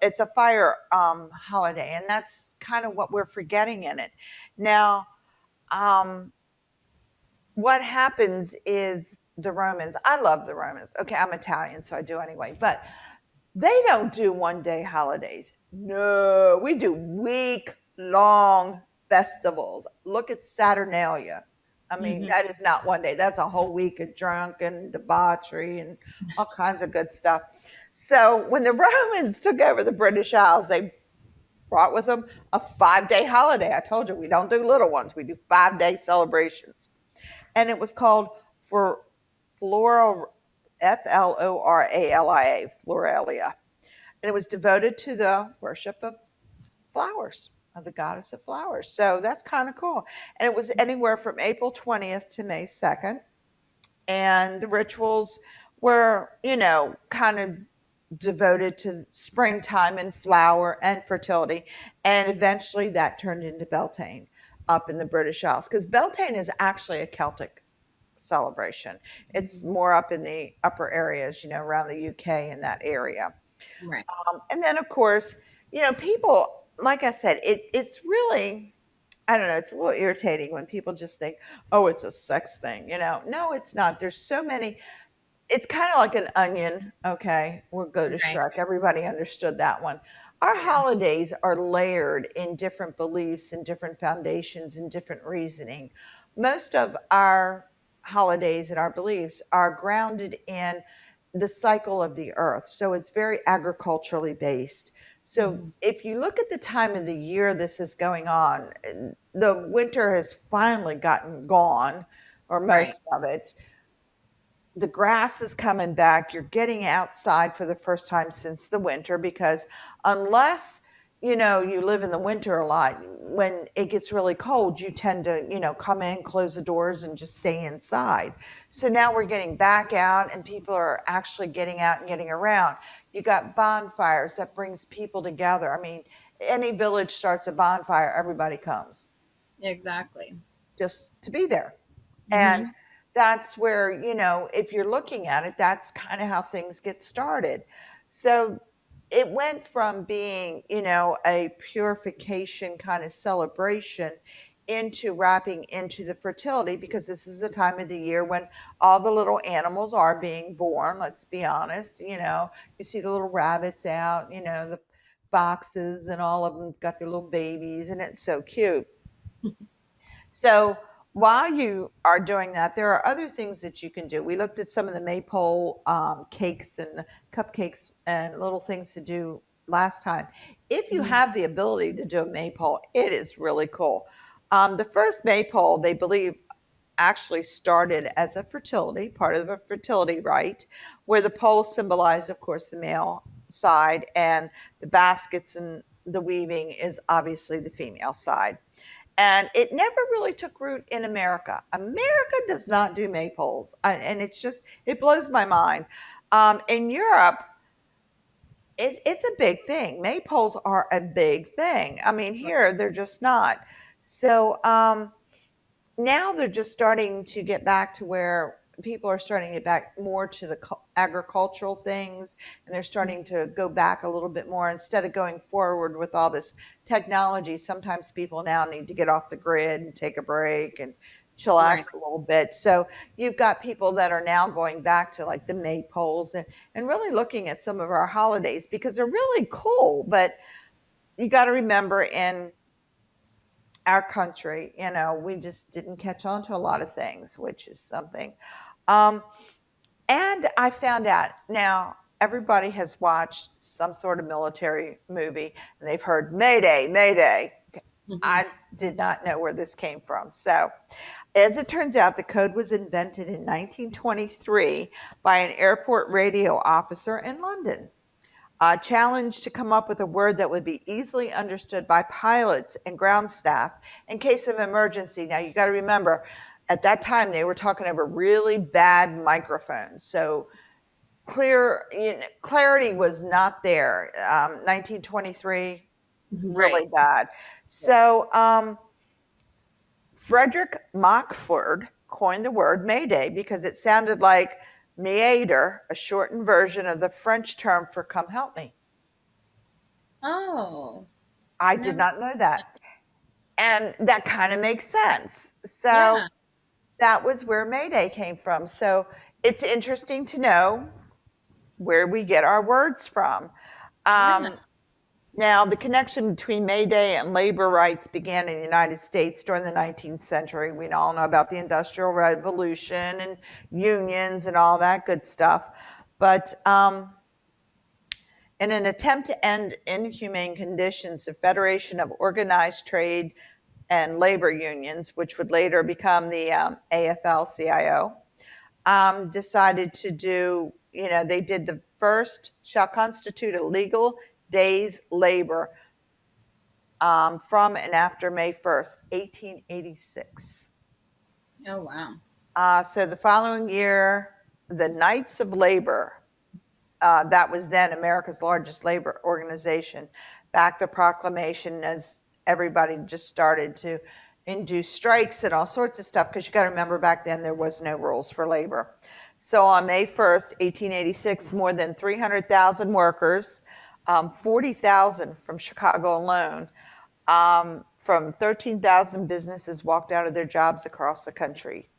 it's a fire holiday, and that's kind of what we're forgetting in it. Now, um, what happens is the Romans. I love the Romans. Okay, I'm Italian, so I do anyway. But they don't do 1 day holidays. No, we do week long festivals. Look at Saturnalia. I mean, Hmm. that is not 1 day. That's a whole week of drunk and debauchery and all kinds of good stuff. So when the Romans took over the British Isles, they brought with them a 5 day holiday. I told you we don't do little ones. We do 5 day celebrations. And it was called for floral Floralia, Floralia, and it was devoted to the worship of flowers, of the goddess of flowers. So that's kind of cool. And it was anywhere from April 20th to May 2nd. And the rituals were, kind of devoted to springtime and flower and fertility. And eventually that turned into Beltane up in the British Isles because Beltane is actually a Celtic celebration. It's more up in the upper areas, around the UK and that area. Right. And then, of course, people, like I said, it's really, I don't know, it's a little irritating when people just think, oh, it's a sex thing. No, it's not. There's so many. It's kind of like an onion. Okay, we'll go to Right. Shrek. Everybody understood that one. Our Yeah. holidays are layered in different beliefs and different foundations and different reasoning. Most of our holidays and our beliefs are grounded in the cycle of the earth. So it's very agriculturally based. So Hmm. if you look at the time of the year this is going on, the winter has finally gotten gone, or Right. most of it. The grass is coming back. You're getting outside for the first time since the winter because unless you live in the winter a lot, when it gets really cold, you tend to, come in, close the doors, and just stay inside. So now we're getting back out and people are actually getting out and getting around. You got bonfires that brings people together. I mean, any village starts a bonfire, everybody comes Exactly. just to be there. And Hmm. that's where, if you're looking at it, that's kind of how things get started. So it went from being, a purification kind of celebration into wrapping into the fertility, because this is a time of the year when all the little animals are being born. Let's be honest. You see the little rabbits out, the foxes, and all of them's got their little babies, and it's so cute. So while you are doing that, there are other things that you can do. We looked at some of the maypole cakes and cupcakes and little things to do last time. If you Hmm. have the ability to do a maypole, it is really cool. The first maypole, they believe, actually started as a fertility, part of a fertility rite, where the poles symbolize, of course, the male side, and the baskets and the weaving is obviously the female side. And it never really took root in America. America does not do maypoles, and it blows my mind. In Europe, it's a big thing. Maypoles are a big thing. I mean, here they're just not. So now they're just starting to get back to where people are starting to get back more to the agricultural things, and they're starting to go back a little bit more instead of going forward with all this technology. Sometimes people now need to get off the grid and take a break and Right. chillax a little bit. So you've got people that are now going back to like the maypoles, and really looking at some of our holidays because they're really cool. But you got to remember, in our country, we just didn't catch on to a lot of things, which is something. Um, and I found out now everybody has watched some sort of military movie and they've heard Mayday, Mayday. Okay. Hmm. I did not know where this came from. So, as it turns out, the code was invented in 1923 by an airport radio officer in London, challenged to come up with a word that would be easily understood by pilots and ground staff in case of emergency. Now, you got to remember, at that time, they were talking over really bad microphones. So, clarity was not there. 1923, Right. really bad. So, Frederick Mockford coined the word Mayday because it sounded like meader, a shortened version of the French term for come help me. Oh, I did never. not know that. And that kind of makes sense. So Yeah. that was where Mayday came from. So it's interesting to know where we get our words from. Yeah. Um, Now, the connection between May Day and labor rights began in the United States during the 19th century. We all know about the Industrial Revolution and unions and all that good stuff. But in an attempt to end inhumane conditions, the Federation of Organized Trade and Labor Unions, which would later become the AFL-CIO, decided to do, they did the first shall constitute a legal day's labor from and after May 1st, 1886. Oh, wow. So the following year, the Knights of Labor, that was then America's largest labor organization, backed the proclamation as everybody just started to induce strikes and all sorts of stuff, because you got to remember back then there was no rules for labor. So on May 1st, 1886, more than 300,000 workers, 40,000 from Chicago alone, from 13,000 businesses walked out of their jobs across the country.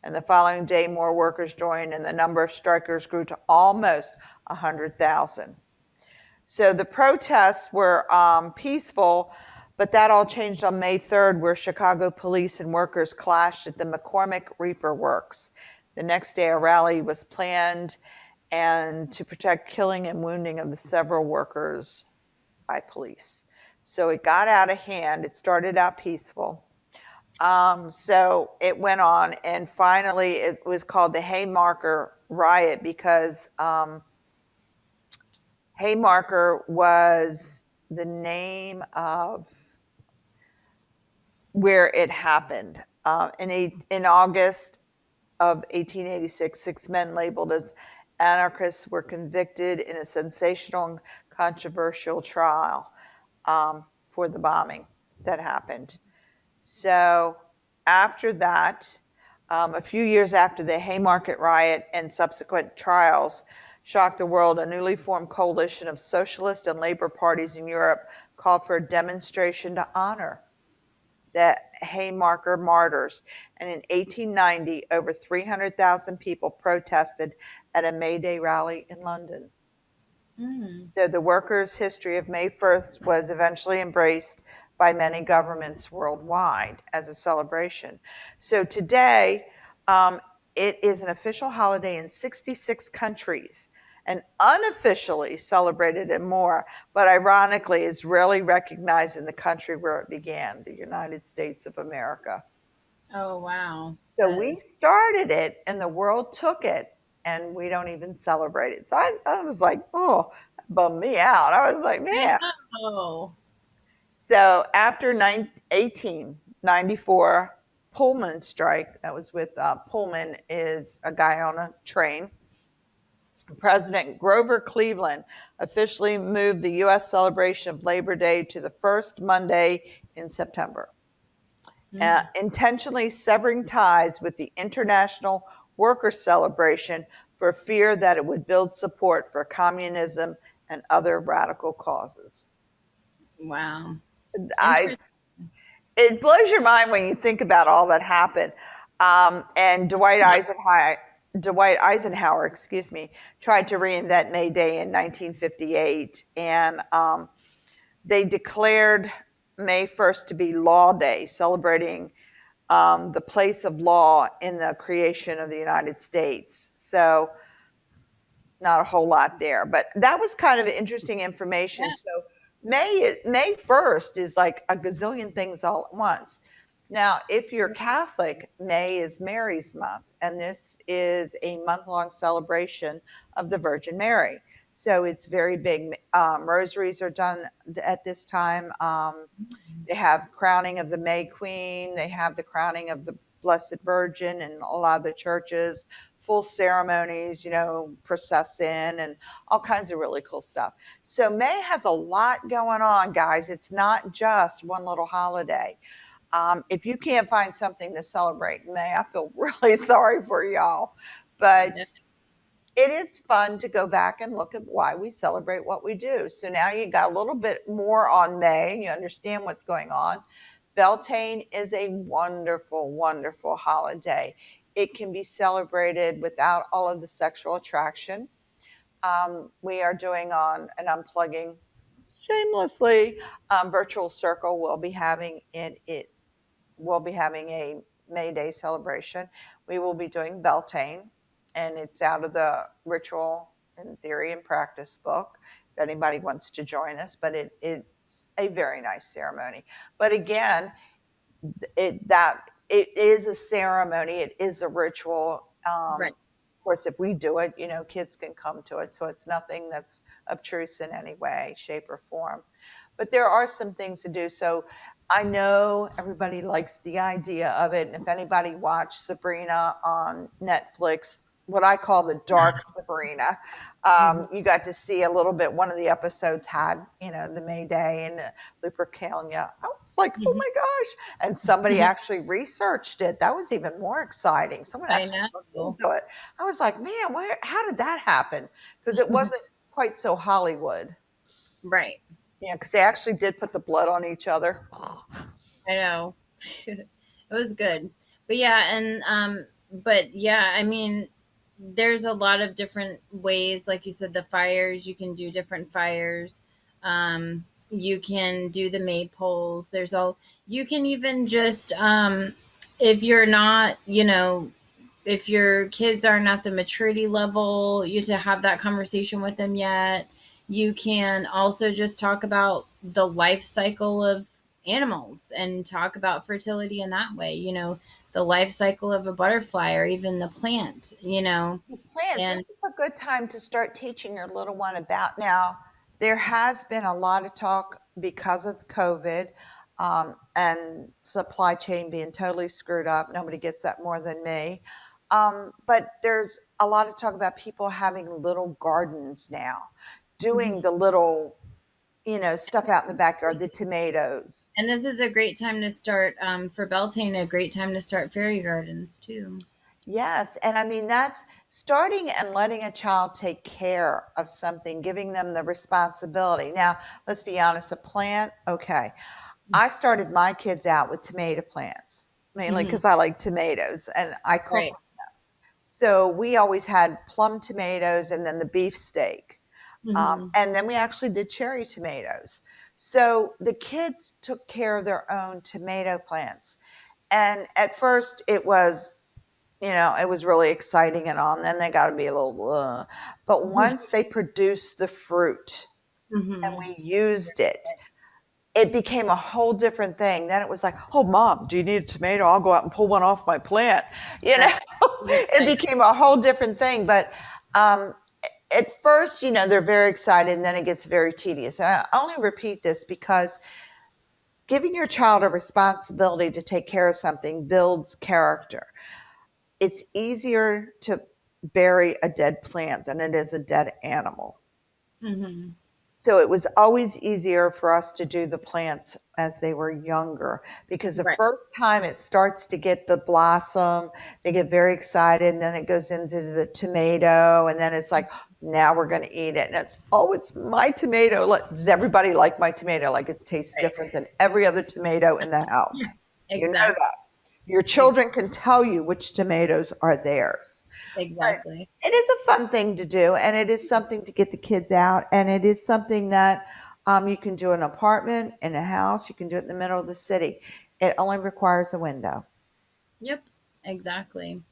And the following day, more workers joined, and the number of strikers grew to almost 100,000. So the protests were peaceful, but that all changed on May 3rd, where Chicago police and workers clashed at the McCormick Reaper Works. The next day, a rally was planned and to protect killing and wounding of the several workers by police. So it got out of hand. It started out peaceful. So it went on, and finally it was called the Haymarker Riot because Haymarker was the name of where it happened. In August of 1886, 6 men labeled as anarchists were convicted in a sensational and controversial trial. for the bombing that happened. So after that, a few years after the Haymarker Riot and subsequent trials shocked the world, a newly formed coalition of socialist and labor parties in Europe called for a demonstration to honor the Haymarker martyrs. And in 1890, over 300,000 people protested at a May Day rally in London. Mm. So the workers' history of May 1st was eventually embraced by many governments worldwide as a celebration. So today, it is an official holiday in 66 countries and unofficially celebrated in more, but ironically is rarely recognized in the country where it began, the United States of America. Oh, wow. So That we is, started it and the world took it and we don't even celebrate it. So I was like, oh, bummed me out. I was like, I man. know. So after 1894 Pullman strike, that was with Pullman is a guy on a train. President Grover Cleveland officially moved the U.S. celebration of Labor Day to the first Monday in September, Mm. intentionally severing ties with the International Worker Celebration for fear that it would build support for communism and other radical causes. Wow. I Interesting. It blows your mind when you think about all that happened. And Dwight Eisenhower, excuse me, tried to reinvent May Day in 1958, and they declared May 1st to be Law Day, celebrating the place of law in the creation of the United States. So not a whole lot there, but that was kind of interesting information. Yeah. So May 1st is like a gazillion things all at once. Now, if you're Catholic, May is Mary's month, and this is a month-long celebration of the Virgin Mary. So it's very big. Rosaries are done at this time. They have crowning of the May Queen. They have the crowning of the Blessed Virgin in a lot of the churches, full ceremonies, process in and all kinds of really cool stuff. So May has a lot going on, guys. It's not just one little holiday. If you can't find something to celebrate in May, I feel really sorry for y'all. But No. it is fun to go back and look at why we celebrate what we do. So now you got a little bit more on May and you understand what's going on. Beltane is a wonderful, wonderful holiday. It can be celebrated without all of the sexual attraction. We are doing on an unplugging shamelessly virtual circle. We'll be having a May Day celebration. We will be doing Beltane, and it's out of the Ritual and Theory and Practice book. If anybody wants to join us, but it's a very nice ceremony. But again, it is a ceremony. It is a ritual. Right. Of course, if we do it, kids can come to it. So it's nothing that's obtruse in any way, shape, or form. But there are some things to do. So I know everybody likes the idea of it. And if anybody watched Sabrina on Netflix, what I call the dark Sabrina, Mhm. you got to see a little bit. One of the episodes had, the May Day and Lupercalia. I was like, oh Mhm. my gosh. And somebody actually researched it. That was even more exciting. Someone I actually looked know. into it. I was like, man, how did that happen? Because it wasn't quite so Hollywood. Right. Yeah, because they actually did put the blood on each other. I know. It was good. But yeah, but yeah, I mean, there's a lot of different ways, like you said, the fires, you can do different fires. You can do the maypoles. You can even just, if you're not, if your kids aren't at the maturity level, you to have that conversation with them yet. You can also just talk about the life cycle of animals and talk about fertility in that way, the life cycle of a butterfly or even the plant. Plants, this And is a good time to start teaching your little one about. Now, there has been a lot of talk because of COVID and supply chain being totally screwed up. Nobody gets that more than me. But there's a lot of talk about people having little gardens now, doing Mhm. the little stuff out in the backyard, the tomatoes. And this is a great time to start for Beltane. A great time to start fairy gardens too. Yes, and I mean that's starting and letting a child take care of something, giving them the responsibility. Now, let's be honest, a plant, okay. I started my kids out with tomato plants, mainly Hmm. because I like tomatoes and I cook. Right. So we always had plum tomatoes and then the beefsteak. Hmm. And then we actually did cherry tomatoes. So the kids took care of their own tomato plants. And at first it was really exciting and all. And then they got to be a little, but once they produced the fruit and Hmm. we used it, it became a whole different thing. Then it was like, oh, mom, do you need a tomato? I'll go out and pull one off my plant. You know, Right. it became a whole different thing. But um, at first, they're very excited and then it gets very tedious. And I only repeat this because giving your child a responsibility to take care of something builds character. It's easier to bury a dead plant than it is a dead animal. Hmm. So it was always easier for us to do the plants as they were younger because the Right. first time it starts to get the blossom, they get very excited, and then it goes into the tomato, and then it's like, now we're going to eat it. And it's my tomato. Does everybody like my tomato? Like it tastes Right. different than every other tomato in the house. You know Exactly. that. Your children can tell you which tomatoes are theirs. But Exactly. it is a fun thing to do, and it is something to get the kids out, and it is something that you can do in an apartment, in a house, you can do it in the middle of the city. It only requires a window. Yep. Exactly.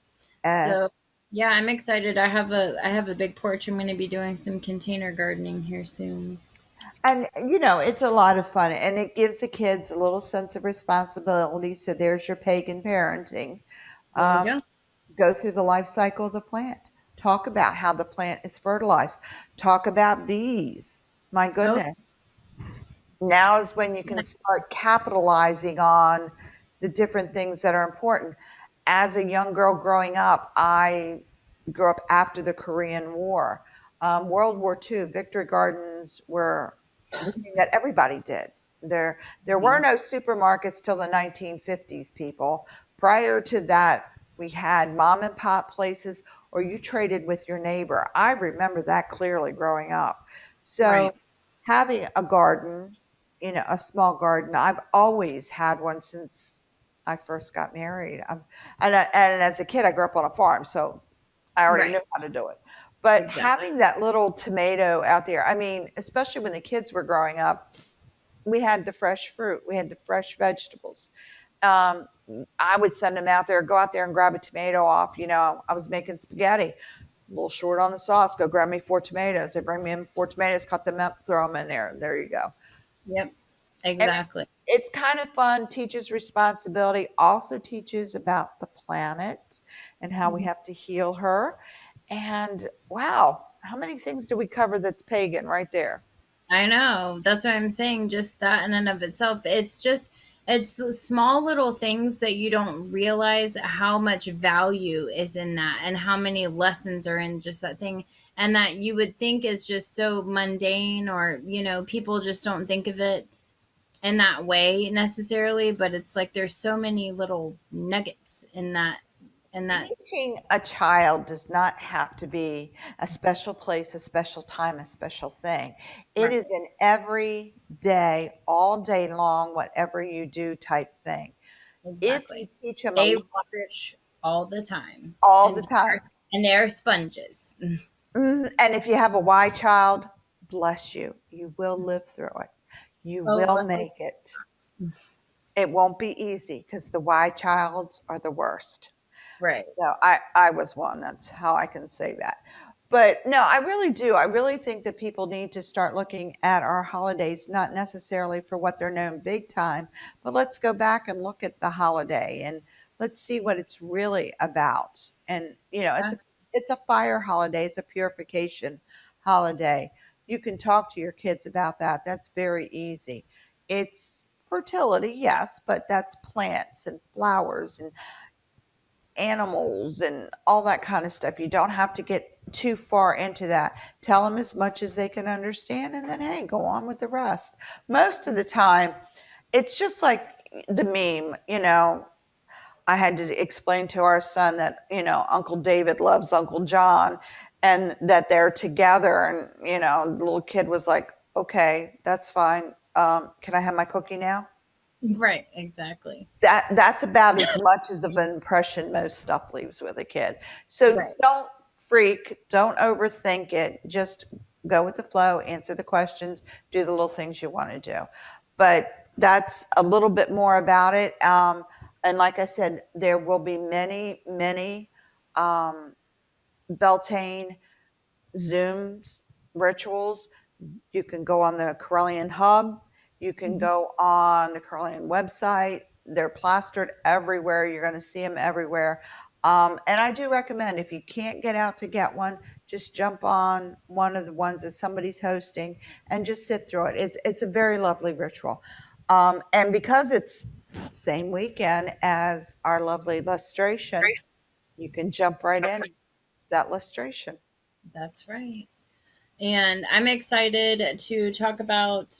And, So yeah, I'm excited. I have a big porch. I'm going to be doing some container gardening here soon. it's a lot of fun, and it gives the kids a little sense of responsibility. So there's your pagan parenting. There we Um, go. go through the life cycle of the plant. Talk about how the plant is fertilized. Talk about bees. My Oh, goodness. Now is when you yeah. can start capitalizing on the different things that are important. As a young girl growing up, I grew up after the Korean War. World War II, victory gardens were the thing that everybody did. There were Mhm. no supermarkets till the 1950s, people. Prior to that, we had mom and pop places, or you traded with your neighbor. I remember that clearly growing up. So Right. having a garden, a small garden. I've always had one since I first got married. And as a kid, I grew up on a farm, so I already Right. knew how to do it. But Exactly. having that little tomato out there, I mean, especially when the kids were growing up, we had the fresh fruit, we had the fresh vegetables. Um, I would send them out there, go out there and grab a tomato off. I was making spaghetti, a little short on the sauce. Go grab me 4 tomatoes. They bring me in 4 tomatoes, cut them up, throw them in there, and there you go. Yep. And Exactly. it's kind of fun, teaches responsibility, also teaches about the planet and how we Mhm. have to heal her. And wow, how many things do we cover that's pagan right there? I know. That's what I'm saying. Just that in and of itself, it's small little things that you don't realize how much value is in that and how many lessons are in just that thing. And that you would think is just so mundane, or, people just don't think of it in that way necessarily, but it's like there's so many little nuggets in that. Teaching a child does not have to be a special place, a special time, a special thing. It Right. is an every day, all day long, whatever you do type thing. If you Exactly. teach them They watch all the time, all the and time, they're sponges. and if you have a Y child, bless you, you will live through it. You Oh, will make it. It won't be easy because the Y childs are the worst. right. So I was one. That's how I can say that. But no, I really do. I really think that people need to start looking at our holidays, not necessarily for what they're known big time, but let's go back and look at the holiday and let's see what it's really about. And it's a fire holiday, it's a purification holiday. You can talk to your kids about that. That's very easy. It's fertility, yes, but that's plants and flowers and animals and all that kind of stuff. You don't have to get too far into that. Tell them as much as they can understand, and then, hey, go on with the rest. Most of the time, it's just like the meme, I had to explain to our son that, Uncle David loves Uncle John and that they're together. And, the little kid was like, okay, that's fine. Can I have my cookie now? Right, exactly. That's about as much as of an impression most stuff leaves with a kid. So Right. don't freak, don't overthink it. Just go with the flow, answer the questions, do the little things you want to do. But that's a little bit more about it. And like I said, there will be many, many um, Beltane Zooms, rituals. You can go on the Corellian Hub. You can Mhm. go on the Corellian website. They're plastered everywhere. You're going to see them everywhere. And I do recommend, if you can't get out to get one, just jump on one of the ones that somebody's hosting and just sit through it. It's a very lovely ritual. And because it's same weekend as our lovely lustration, you can jump right in that lustration. That's right. And I'm excited to talk about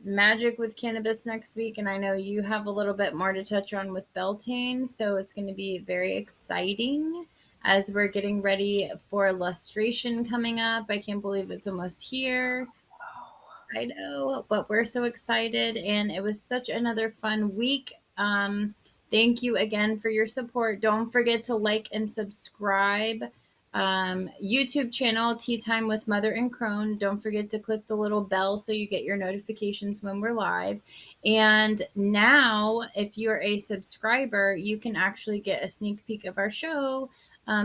magic with cannabis next week. And I know you have a little bit more to touch on with Beltane. So it's going to be very exciting as we're getting ready for lustration coming up. I can't believe it's almost here. I know, but we're so excited, and it was such another fun week. Thank you again for your support. Don't forget to like and subscribe. YouTube channel Tea Time with Mother and Crone. Don't forget to click the little bell so you get your notifications when we're live. And now, if you're a subscriber, you can actually get a sneak peek of our show.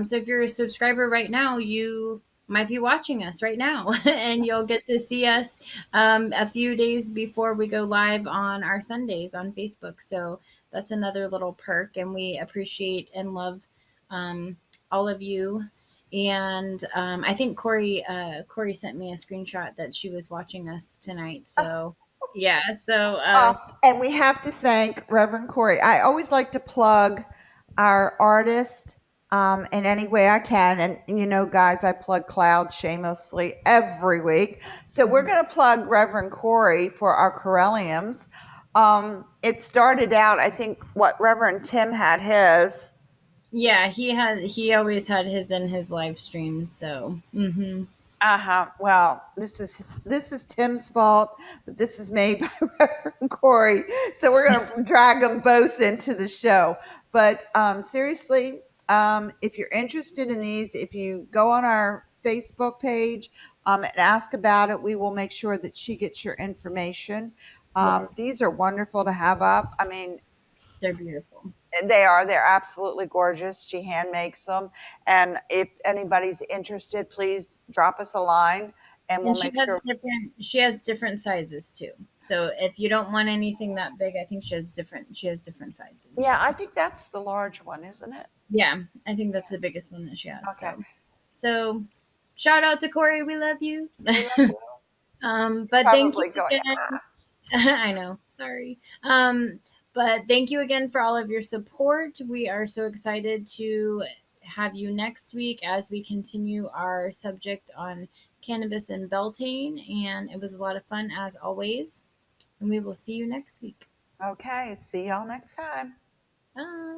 So if you're a subscriber right now, you might be watching us right now and you'll get to see us a few days before we go live on our Sundays on Facebook. So that's another little perk, and we appreciate and love all of you. And I think Corey sent me a screenshot that she was watching us tonight. So yeah, so And we have to thank Reverend Corey. I always like to plug our artist in any way I can. And, guys, I plug Cloud shamelessly every week. So we're going to plug Reverend Corey for our Corelliums. It started out, I think, what Reverend Tim had his. yeah, he always had his in his live streams. So Uh-huh. Well, this is Tim's fault, but this is made by Reverend Corey. So we're gonna drag them both into the show. But seriously, if you're interested in these, if you go on our Facebook page and ask about it, we will make sure that she gets your information. yes, These are wonderful to have up. I mean, they're beautiful. they're absolutely gorgeous. She hand makes them. And if anybody's interested, please drop us a line and we'll And make sure. she has different sizes too. So if you don't want anything that big, I think she has different sizes. Yeah, So I think that's the large one, isn't it? yeah, I think that's the biggest one that she has. Okay. So shout out to Corey, we love you. We love you. But thank you Probably going, again. I know, sorry. But thank you again for all of your support. We are so excited to have you next week as we continue our subject on cannabis and Beltane. And it was a lot of fun as always. And we will see you next week. okay. See y'all next time. Bye.